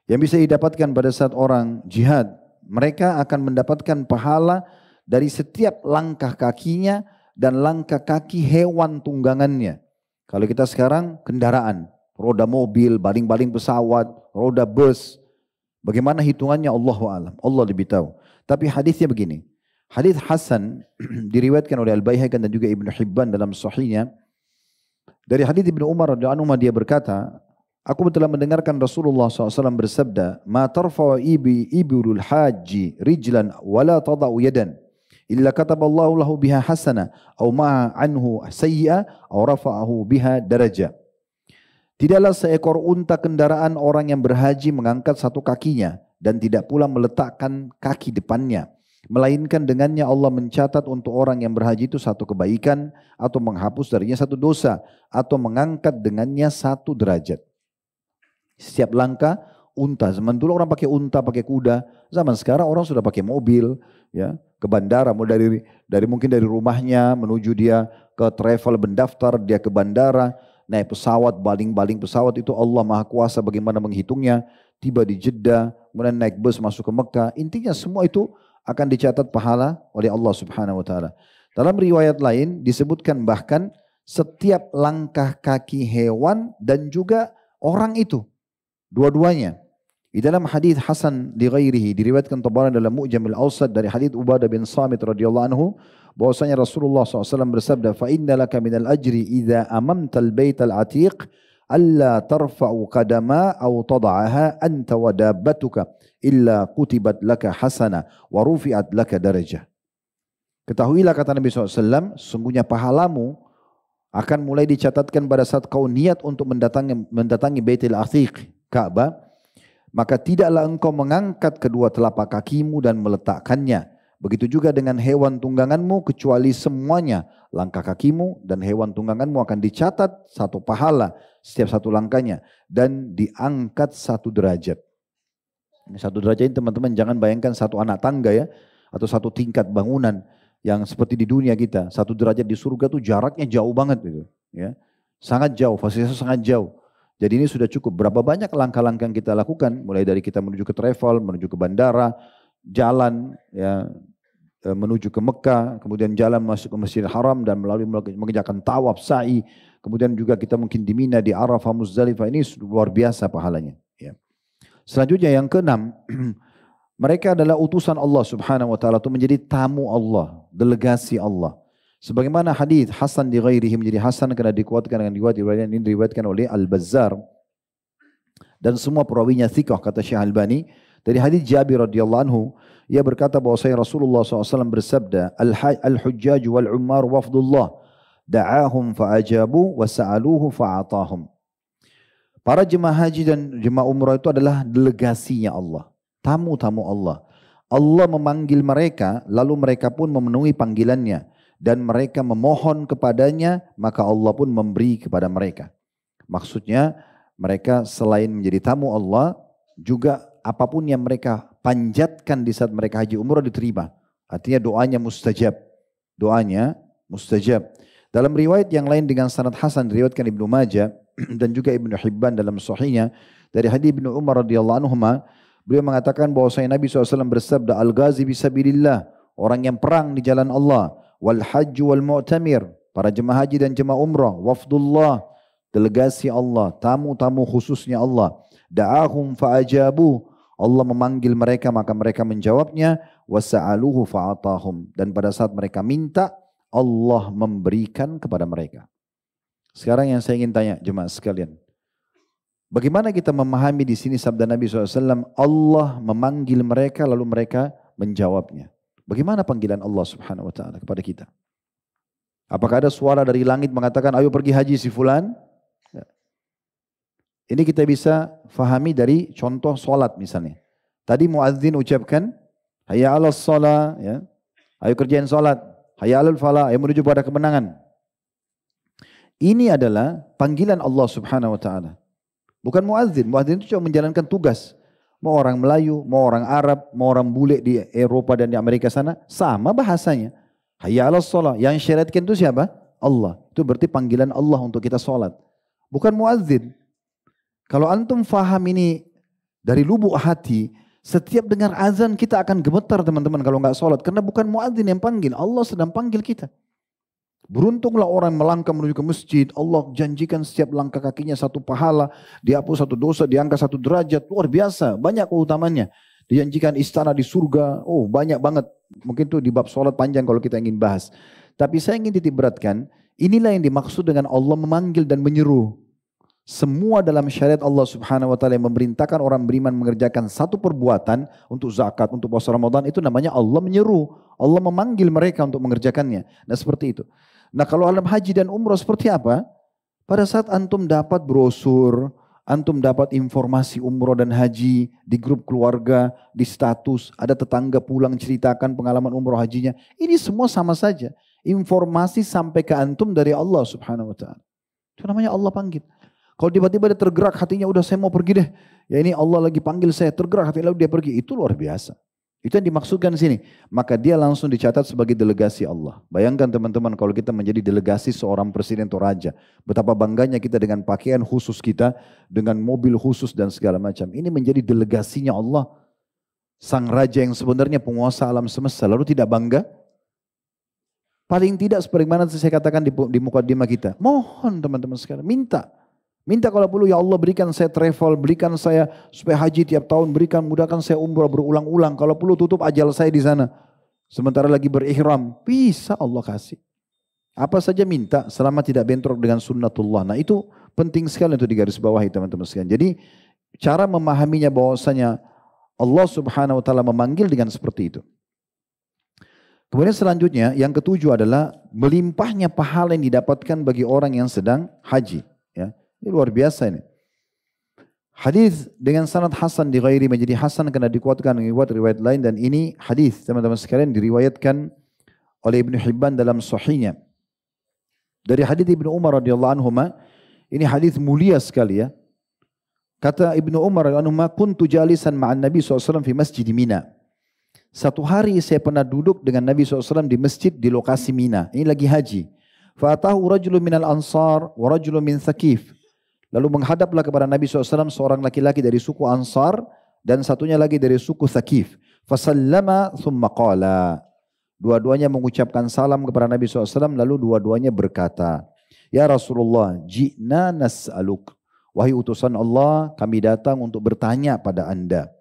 yang bisa didapatkan pada saat orang jihad, mereka akan mendapatkan pahala dari setiap langkah kakinya dan langkah kaki hewan tunggangannya. Kalau kita sekarang kendaraan, roda mobil, baling-baling pesawat, roda bus, bagaimana hitungannya Allahu a'lam, Allah lebih tahu. Tapi hadisnya begini, hadis Hasan diriwayatkan oleh Al-Baihaqi dan juga Ibnu Hibban dalam sahihnya. Dari hadis Ibnu Umar radhiyallahu anhu dia berkata, aku telah mendengarkan Rasulullah SAW bersabda, ma tarfa'u ibilul haji rijlan wala tada'u yadan illa kataballahu lahu biha hasana aw ma'a anhu sayyi'a aw rafa'ahu biha daraja. Tidaklah seekor unta kendaraan orang yang berhaji mengangkat satu kakinya dan tidak pula meletakkan kaki depannya, melainkan dengannya Allah mencatat untuk orang yang berhaji itu satu kebaikan atau menghapus darinya satu dosa atau mengangkat dengannya satu derajat. Setiap langkah unta, zaman dulu orang pakai unta, pakai kuda, zaman sekarang orang sudah pakai mobil ya, ke bandara, mulai mungkin dari rumahnya menuju dia ke travel mendaftar, dia ke bandara, naik pesawat, baling-baling pesawat itu Allah Maha Kuasa bagaimana menghitungnya, tiba di Jeddah, kemudian naik bus masuk ke Mekah, intinya semua itu akan dicatat pahala oleh Allah Subhanahu wa taala. Dalam riwayat lain disebutkan bahkan setiap langkah kaki hewan dan juga orang itu, dua-duanya. Di dalam hadis Hasan li ghairihi diriwayatkan Tabarani dalam Mu'jamil Awsat dari hadis Ubadah bin Samit radhiyallahu anhu bahwasanya Rasulullah SAW bersabda, fa inna laka minal ajri idza amamtal baital atiq alla tarfa'u qadama aw tad'aha anta wa dabbatuka illa kutibat laka hasana wa rufi'at laka darajah. Ketahuilah kata Nabi SAW, sungguhnya pahalamu akan mulai dicatatkan pada saat kau niat untuk mendatangi Baitul Atiq, Ka'bah, maka tidaklah engkau mengangkat kedua telapak kakimu dan meletakkannya. Begitu juga dengan hewan tungganganmu, kecuali semuanya langkah kakimu dan hewan tungganganmu akan dicatat satu pahala setiap satu langkahnya dan diangkat 1 derajat. Ini 1 derajat ini teman-teman jangan bayangkan satu anak tangga ya, atau satu tingkat bangunan yang seperti di dunia kita. 1 derajat di surga tuh jaraknya jauh banget gitu, ya. Sangat jauh, fasilitasnya sangat jauh. Jadi ini sudah cukup. Berapa banyak langkah-langkah yang kita lakukan, mulai dari kita menuju ke travel, menuju ke bandara, jalan, ya, menuju ke Mekah, kemudian jalan masuk ke Masjidil Haram dan melalui mengerjakan tawaf, sa'i, kemudian juga kita mungkin di Mina, di Arafah, Muzdalifah, ini luar biasa pahalanya. Ya. Selanjutnya yang keenam, mereka adalah utusan Allah Subhanahu wa taala untuk menjadi tamu Allah, delegasi Allah. Sebagaimana hadis hasan di ghairihi menjadi hasan karena dikuatkan dengan riwayat ini diriwayatkan oleh Al-Bazzar dan semua perawinya thiqah kata Syekh Albani. Dari hadis Jabir radhiyallahu anhu, ia berkata bahwasanya Rasulullah SAW bersabda, Al-hujjaj wal-ummar wafdullah, da'ahum fa'ajabu wa sa'aluhu fa'atahum. Para jemaah haji dan jemaah umrah itu adalah delegasinya Allah. Tamu-tamu Allah. Allah memanggil mereka, lalu mereka pun memenuhi panggilannya. Dan mereka memohon kepadanya, maka Allah pun memberi kepada mereka. Maksudnya, mereka selain menjadi tamu Allah, juga apapun yang mereka panjatkan di saat mereka haji umrah diterima. Artinya doanya mustajab. Doanya mustajab. Dalam riwayat yang lain dengan sanad hasan, diriwayatkan Ibnu Majah dan juga Ibnu Hibban dalam sahihnya, dari hadis Ibnu Umar radhiyallahu anhuma, beliau mengatakan bahwasanya Nabi SAW bersabda, Al-Ghazi bisabilillah, orang yang perang di jalan Allah, wal hajj wal mu'tamir, para jemaah haji dan jemaah umrah, wafdullah, delegasi Allah, tamu-tamu khususnya Allah, da'ahum fa'ajabu, Allah memanggil mereka maka mereka menjawabnya, wasa'aluhu fa'atahum, dan pada saat mereka minta, Allah memberikan kepada mereka. Sekarang yang saya ingin tanya jemaah sekalian, bagaimana kita memahami di sini sabda Nabi SAW, Allah memanggil mereka lalu mereka menjawabnya. Bagaimana panggilan Allah Subhanahu wa taala kepada kita? Apakah ada suara dari langit mengatakan ayo pergi haji si fulan? Ini kita bisa fahami dari contoh solat misalnya. Tadi muadzin ucapkan hayya 'alas shalah, ya. Ayo kerjain solat. Hayya 'alal falah, ayo menuju pada kemenangan. Ini adalah panggilan Allah Subhanahu wa taala. Bukan muadzin. Muadzin itu cuma menjalankan tugas. Mau orang Melayu, mau orang Arab, mau orang bule di Eropa dan di Amerika sana, sama bahasanya. Hayya 'alas shalah. Yang syariatkan itu siapa? Allah. Itu berarti panggilan Allah untuk kita sholat. Bukan muadzin. Kalau antum faham ini dari lubuk hati, setiap dengar azan kita akan gemetar teman-teman kalau nggak sholat. Karena bukan muadzin yang panggil, Allah sedang panggil kita. Beruntunglah orang melangkah menuju ke masjid, Allah janjikan setiap langkah kakinya 1 pahala, dihapus 1 dosa, diangkat 1 derajat, luar biasa, banyak keutamannya. Dijanjikan istana di surga, oh banyak banget. Mungkin itu di bab sholat panjang kalau kita ingin bahas. Tapi saya ingin titik beratkan, inilah yang dimaksud dengan Allah memanggil dan menyeru. Semua dalam syariat Allah Subhanahu wa taala yang memerintahkan orang beriman mengerjakan satu perbuatan untuk zakat, untuk puasa Ramadan, itu namanya Allah menyeru. Allah memanggil mereka untuk mengerjakannya. Nah seperti itu. Nah kalau alam haji dan umrah seperti apa? Pada saat antum dapat brosur, antum dapat informasi umrah dan haji di grup keluarga, di status, ada tetangga pulang ceritakan pengalaman umrah hajinya. Ini semua sama saja. Informasi sampai ke antum dari Allah Subhanahu wa taala. Itu namanya Allah panggil. Kalau tiba-tiba dia tergerak hatinya, udah saya mau pergi deh. Ya ini Allah lagi panggil saya, tergerak hatinya lalu dia pergi. Itu luar biasa. Itu yang dimaksudkan di sini. Maka dia langsung dicatat sebagai delegasi Allah. Bayangkan teman-teman kalau kita menjadi delegasi seorang presiden atau raja. Betapa bangganya kita dengan pakaian khusus kita, dengan mobil khusus dan segala macam. Ini menjadi delegasinya Allah. Sang raja yang sebenarnya penguasa alam semesta. Lalu tidak bangga? Paling tidak seperti mana saya katakan di mukadimah kita. Mohon teman-teman sekalian, minta. Minta kalau perlu, ya Allah berikan saya travel, berikan saya supaya haji tiap tahun, berikan mudahkan saya umrah berulang-ulang. Kalau perlu tutup ajal saya di sana. Sementara lagi berihram, bisa Allah kasih. Apa saja minta selama tidak bentrok dengan sunnatullah. Nah itu penting sekali untuk digarisbawahi teman-teman sekalian. Jadi cara memahaminya bahwasanya Allah Subhanahu wa taala memanggil dengan seperti itu. Kemudian selanjutnya yang ketujuh adalah melimpahnya pahala yang didapatkan bagi orang yang sedang haji. Ya, ini luar biasa ini. Hadis dengan sanad hasan di ghairi menjadi hasan karena dikuatkan riwayat lain, dan ini hadis teman-teman sekalian diriwayatkan oleh Ibnu Hibban dalam sahihnya. Dari hadis Ibnu Umar radhiyallahu anhu, ini hadis mulia sekali ya. Kata Ibnu Umar radhiyallahu anhu, kuntu jalisan ma'an Nabi SAW fi masjid Mina. Satu hari saya pernah duduk dengan Nabi SAW di masjid di lokasi Mina. Ini lagi haji. Fa'atahu rajulun minal ansar wa rajulun min Thaqif. Lalu menghadaplah kepada Nabi SAW seorang laki-laki dari suku Ansar dan satunya lagi dari suku Thaqif. Fasallama thumma qala. Dua-duanya mengucapkan salam kepada Nabi SAW lalu dua-duanya berkata, Ya Rasulullah, ji'na nas'aluk. Wahai utusan Allah, kami datang untuk bertanya pada anda.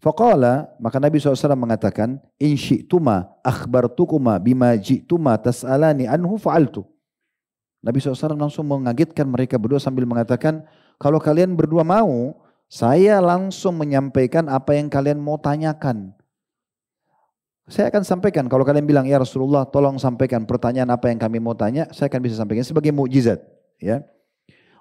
Faqala, maka Nabi SAW mengatakan, In syi'tuma akhbartukuma bima ji'tuma tas'alani anhu fa'altu. Nabi SAW langsung mengagetkan mereka berdua sambil mengatakan, kalau kalian berdua mau, saya langsung menyampaikan apa yang kalian mau tanyakan. Saya akan sampaikan, kalau kalian bilang, ya Rasulullah tolong sampaikan pertanyaan apa yang kami mau tanya, saya akan bisa sampaikan sebagai mukjizat. Ya.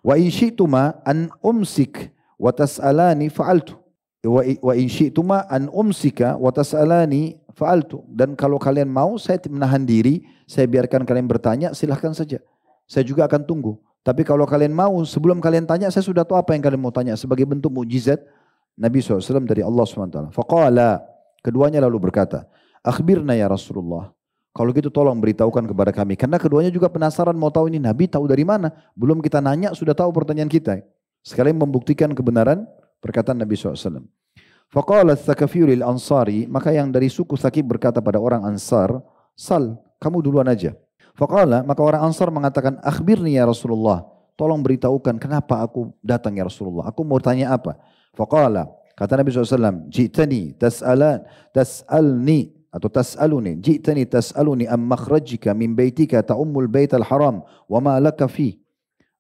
Wa in syi'tuma an umsik wa tas'alani fa'altu. Wa in syi'tuma an umsika wa tas'alani fa'altu. Dan kalau kalian mau, saya menahan diri, saya biarkan kalian bertanya, silahkan saja. Saya juga akan tunggu. Tapi kalau kalian mau, sebelum kalian tanya, saya sudah tahu apa yang kalian mau tanya. Sebagai bentuk mukjizat Nabi SAW dari Allah SWT. Faqala, keduanya lalu berkata, akhbirna ya Rasulullah. Kalau gitu tolong beritahukan kepada kami. Karena keduanya juga penasaran mau tahu ini Nabi tahu dari mana. Belum kita nanya, sudah tahu pertanyaan kita. Sekalian membuktikan kebenaran perkataan Nabi SAW. Faqala Thaqafi lil Ansari, maka yang dari suku Thaqif berkata pada orang Ansar, Sal, kamu duluan aja. Faqala, maka orang Ansar mengatakan, akhbirni ya Rasulullah, tolong beritahukan kenapa aku datang ya Rasulullah, aku mau tanya apa. Faqala, kata Nabi SAW, ji'tani tas'alni atau tas'aluni, ji'tani tas'aluni am makhrajika min baitika ta'ummul baital haram wa ma laka fi.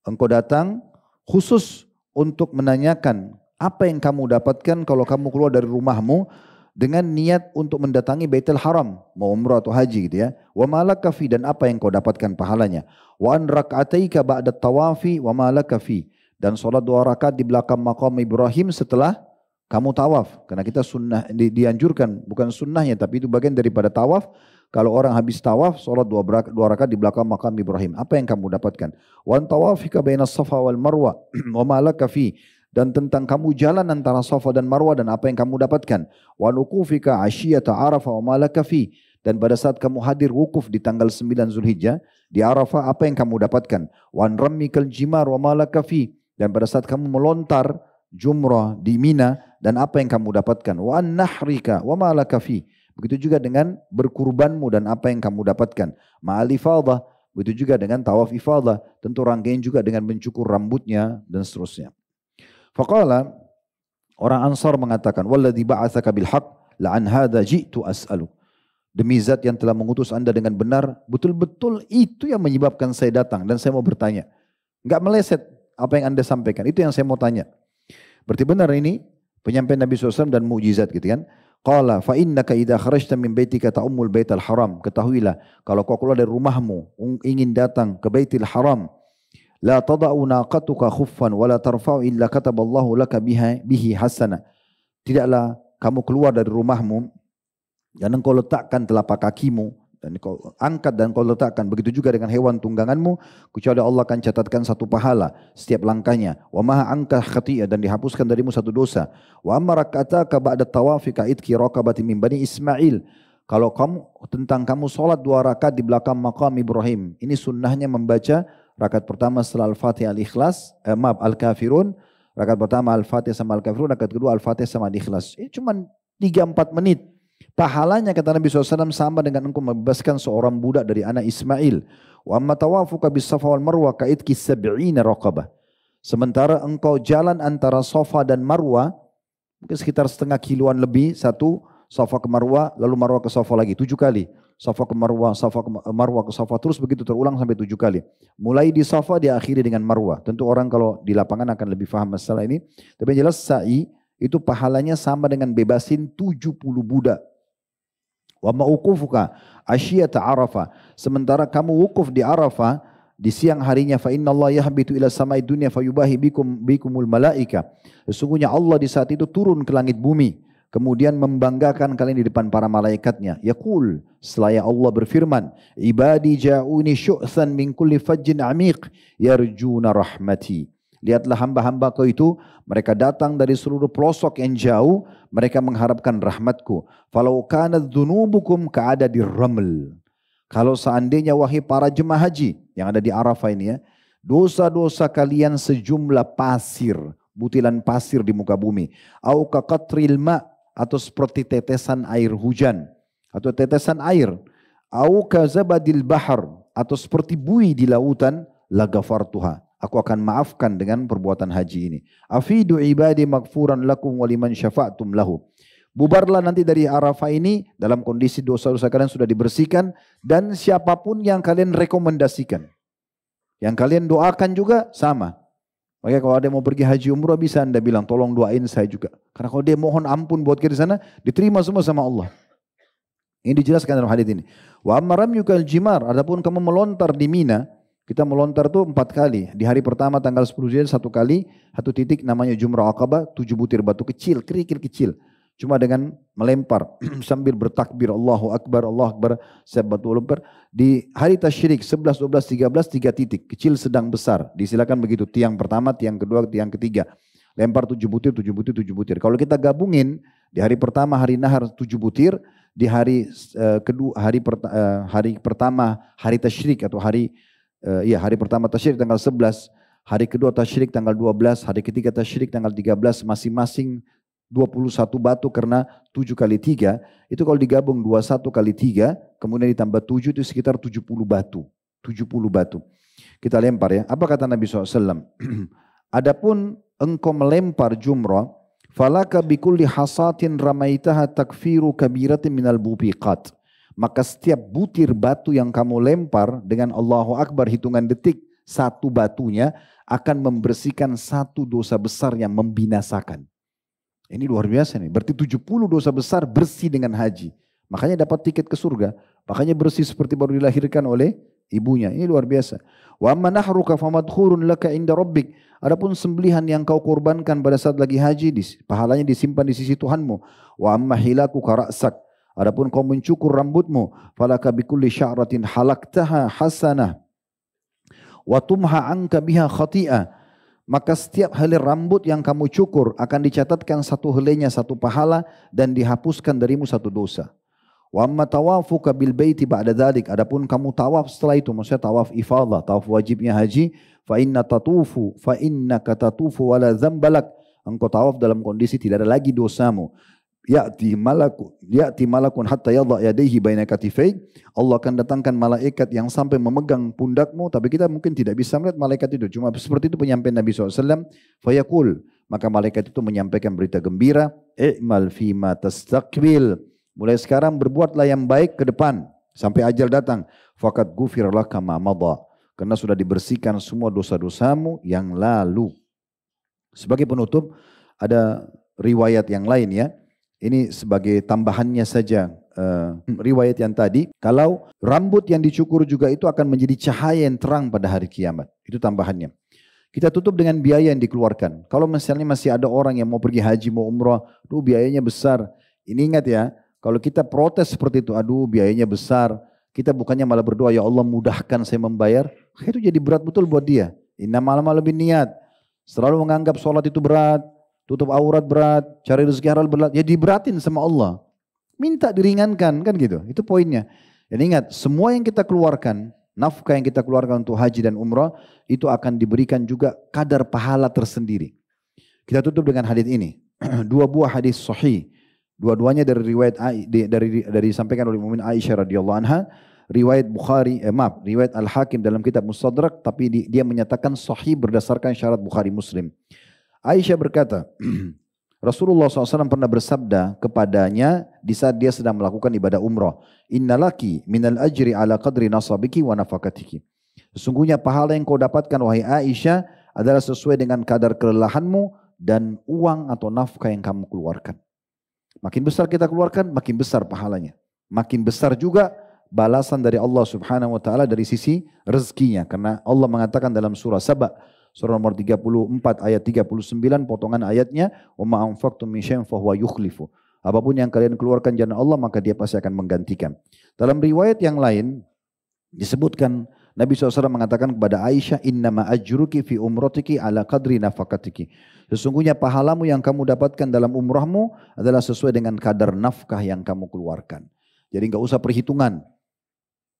Engkau datang khusus untuk menanyakan apa yang kamu dapatkan kalau kamu keluar dari rumahmu dengan niat untuk mendatangi Baitul Haram, mau umrah atau haji gitu ya. Wa ma laka fi, dan apa yang kau dapatkan pahalanya. Wa an rak'ataika ba'da tawafi wa ma laka fi, dan salat 2 rakaat di belakang maqam Ibrahim setelah kamu tawaf. Karena kita sunnah dianjurkan, bukan sunnahnya tapi itu bagian daripada tawaf. Kalau orang habis tawaf, salat 2 rakaat di belakang maqam Ibrahim. Apa yang kamu dapatkan? Wa an tawafika bainas Safa wal Marwa wa ma laka fi, dan tentang kamu jalan antara Safa dan Marwah dan apa yang kamu dapatkan. Wa nukufika asyiyata Arafah wa ma laka fi, dan pada saat kamu hadir wukuf di tanggal 9 Zulhijjah di Arafah, apa yang kamu dapatkan. Wa rammikal jimar wa ma laka fi, dan pada saat kamu melontar jumrah di Mina dan apa yang kamu dapatkan. Wa nahrika wa ma laka fi, begitu juga dengan berkurbanmu dan apa yang kamu dapatkan. Ma'al ifadah, begitu juga dengan tawaf ifadah, tentu rangkaian juga dengan mencukur rambutnya dan seterusnya. Faqala, orang Ansar mengatakan, walladzi ba'atsaka bil haqq la'an hadza ji'tu as'alu. Demi zat yang telah mengutus anda dengan benar, betul-betul itu yang menyebabkan saya datang dan saya mau bertanya. Enggak meleset apa yang anda sampaikan, itu yang saya mau tanya. Berarti benar ini penyampaian Nabi SAW dan mukjizat gitu kan. Qala fa innaka idza kharajta min baitika ta'ummul baital haram. Ketahuilah kalau kau keluar dari rumahmu ingin datang ke Baitul Haram, la tada'u naqatuka khuffan wa la tarfa'u illa kataballahu laka bihi hasana. Tidaklah kamu keluar dari rumahmu dan engkau letakkan telapak kakimu dan kau angkat dan kau letakkan, begitu juga dengan hewan tungganganmu, kecuali Allah akan catatkan 1 pahala setiap langkahnya. Wa maha angka khati'ah, dan dihapuskan darimu 1 dosa. Wa amma rak'ataka ba'da tawafi ka itki raqabati min bani Ismail. Kalau tentang kamu salat 2 rakaat di belakang maqam Ibrahim, ini sunnahnya membaca rakaat pertama setelah Al-Fatihah Al-Ikhlas, Al-Kafirun, rakaat pertama Al-Fatihah sama Al-Kafirun, rakaat kedua Al-Fatihah sama Al-Ikhlas. Ini cuma 3-4 menit. Pahalanya kata Nabi SAW sama dengan engkau membebaskan seorang budak dari anak Ismail. Wa amma tawafuka bis Safa wal Marwa ka itki 70 raqabah. Sementara engkau jalan antara Safa dan Marwa, mungkin sekitar setengah kiloan lebih, satu Safa ke Marwa, lalu Marwa ke Safa lagi 7 kali. Safa ke Marwa, Safa ke Marwa ke Safa, terus begitu terulang sampai 7 kali. Mulai di Safa diakhiri dengan Marwa. Tentu orang kalau di lapangan akan lebih paham masalah ini. Tapi jelas sa'i itu pahalanya sama dengan bebasin 70 budak. Wa mauqufuka asyiyata Arafah. Sementara kamu wukuf di Arafah di siang harinya, fa inna Allah yahbitu ila samai dunya fayubahi bikumul malaika. Sesungguhnya Allah di saat itu turun ke langit bumi, kemudian membanggakan kalian di depan para malaikatnya. Yaqul, setelah Allah berfirman, ibadi ja'uni syu'than min kulli fajjin amiq yarjuna rahmati. Lihatlah hamba-hambaku itu, mereka datang dari seluruh pelosok yang jauh, mereka mengharapkan rahmatku. Falau kanat dhunubukum ka'adadir raml. Kalau seandainya wahai para jemaah haji yang ada di Arafah ini ya, dosa-dosa kalian sejumlah pasir, butilan pasir di muka bumi. Au kaqatril ma, atau seperti tetesan air hujan, atau tetesan air. Au kazabadil bahar, atau seperti buih di lautan, lagafartuha. Aku akan maafkan dengan perbuatan haji ini. Afidu ibadi maghfuran lakum waliman syafa'tum lahu. Bubarlah nanti dari Arafah ini dalam kondisi dosa-dosa kalian sudah dibersihkan dan siapapun yang kalian rekomendasikan. Yang kalian doakan juga sama. Makanya kalau ada yang mau pergi haji umrah bisa anda bilang tolong doain saya juga. Karena kalau dia mohon ampun buat kita di sana diterima semua sama Allah. Ini dijelaskan dalam hadits ini. Wa ammaram yukal jimar, adapun kamu melontar di Mina, kita melontar tuh 4 kali. Di hari pertama tanggal 10 Zulhijjah 1 kali, 1 titik namanya Jumrah Aqabah, 7 butir batu kecil, kerikil kecil. Cuma dengan melempar sambil bertakbir Allahu Akbar, Allahu Akbar, batu lempar. Di hari tasyrik 11, 12, 13, 3 titik, kecil, sedang, besar. Disilakan begitu, tiang pertama, tiang kedua, tiang ketiga. Lempar 7 butir, 7 butir, 7 butir. Kalau kita gabungin, di hari pertama hari nahar 7 butir, di hari kedua hari pertama hari tasyrik atau hari pertama tasyrik tanggal 11, hari kedua tasyrik tanggal 12, hari ketiga tasyrik tanggal 13, masing-masing 21 batu karena 7 kali 3, itu kalau digabung 21 kali 3, kemudian ditambah 7 itu sekitar 70 batu. 70 batu. Kita lempar ya. Apa kata Nabi SAW? Adapun engkau melempar jumrah, falaka bikulli hasatin ramaitaha takfiru kabiratin minal bubiqat. Maka setiap butir batu yang kamu lempar dengan Allahu Akbar hitungan detik, satu batunya akan membersihkan satu dosa besar yang membinasakan. Ini luar biasa nih, berarti 70 dosa besar bersih dengan haji. Makanya dapat tiket ke surga, makanya bersih seperti baru dilahirkan oleh ibunya. Ini luar biasa. Wa amma nahruka famadkhurun laka inda rabbik. Adapun sembelihan yang kau korbankan pada saat lagi haji, pahalanya disimpan di sisi Tuhanmu. Wa amma hilaku kara'sak. Adapun kau mencukur rambutmu, falaka bikulli sya'ratin halaktaha hasanah wa tumha anka biha khati'ah. Maka setiap helai rambut yang kamu cukur akan dicatatkan satu helainya satu pahala dan dihapuskan darimu satu dosa. Wa amma tawafuka bil baiti ba'da dzalik. Adapun kamu tawaf setelah itu, maksudnya tawaf ifadah, tawaf wajibnya haji, fa innaka tatufu wala dzambalak. Engkau tawaf dalam kondisi tidak ada lagi dosamu. Ya'ti malakun hatta yadha yadayhi baina katifai. Allah akan datangkan malaikat yang sampai memegang pundakmu, tapi kita mungkin tidak bisa melihat malaikat itu. Cuma seperti itu penyampaian Nabi SAW. Fayaqul, maka malaikat itu menyampaikan berita gembira. I'mal fima tastaqbil. Mulai sekarang berbuatlah yang baik ke depan sampai ajal datang. Faqad ghufira laka ma madha. Karena sudah dibersihkan semua dosa-dosamu yang lalu. Sebagai penutup ada riwayat yang lain ya. Ini sebagai tambahannya saja riwayat yang tadi. Kalau rambut yang dicukur juga itu akan menjadi cahaya yang terang pada hari kiamat. Itu tambahannya. Kita tutup dengan biaya yang dikeluarkan. Kalau misalnya masih ada orang yang mau pergi haji, mau umrah, aduh biayanya besar. Ini ingat ya, kalau kita protes seperti itu, aduh biayanya besar. Kita bukannya malah berdoa, ya Allah mudahkan saya membayar. Itu jadi berat betul buat dia. Inna ma'al bin niat. Selalu menganggap sholat itu berat. Tutup aurat berat, cari rezeki halal berat, ya diberatin sama Allah. Minta diringankan, kan gitu. Itu poinnya. Dan ingat, semua yang kita keluarkan, nafkah yang kita keluarkan untuk haji dan umrah, itu akan diberikan juga kadar pahala tersendiri. Kita tutup dengan hadis ini. 2 buah hadis sahih. Dua-duanya dari riwayat dari disampaikan oleh Mu'min Aisyah radhiyallahu anha. Riwayat riwayat Al-Hakim dalam kitab Mustadrak, tapi dia menyatakan sahih berdasarkan syarat Bukhari Muslim. Aisyah berkata, Rasulullah SAW pernah bersabda kepadanya di saat dia sedang melakukan ibadah umrah. Innalaki minal ajri ala qadri nasabiki wa nafakatiki. Sesungguhnya pahala yang kau dapatkan wahai Aisyah adalah sesuai dengan kadar kelelahanmu dan uang atau nafkah yang kamu keluarkan. Makin besar kita keluarkan, makin besar pahalanya. makin besar juga balasan dari Allah Subhanahu wa taala dari sisi rezekinya, karena Allah mengatakan dalam surah Saba surah nomor 34 ayat 39 potongan ayatnya, wa ma anfaqtum min syai'in fahuwa yukhlifu. Apapun yang kalian keluarkan jalan Allah maka dia pasti akan menggantikan. Dalam riwayat yang lain disebutkan Nabi SAW mengatakan kepada Aisyah, innama ajruki fi umratiki ala qadri nafakatiki. Sesungguhnya pahalamu yang kamu dapatkan dalam umrahmu adalah sesuai dengan kadar nafkah yang kamu keluarkan. Jadi enggak usah perhitungan.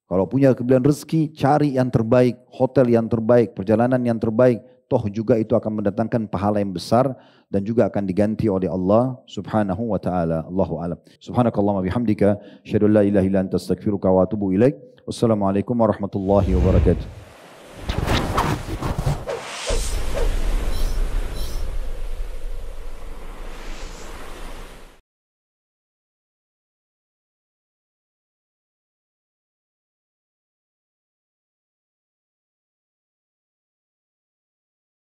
Kalau punya kelebihan rezeki, cari yang terbaik, hotel yang terbaik, perjalanan yang terbaik. Toh juga itu akan mendatangkan pahala yang besar dan juga akan diganti oleh Allah Subhanahu wa taala. Allahu a'lam. Subhanakallahumma bihamdika, asyhadu an la ilaha illa anta astaghfiruka wa atubu ilaik. Wassalamualaikum warahmatullahi wabarakatuh.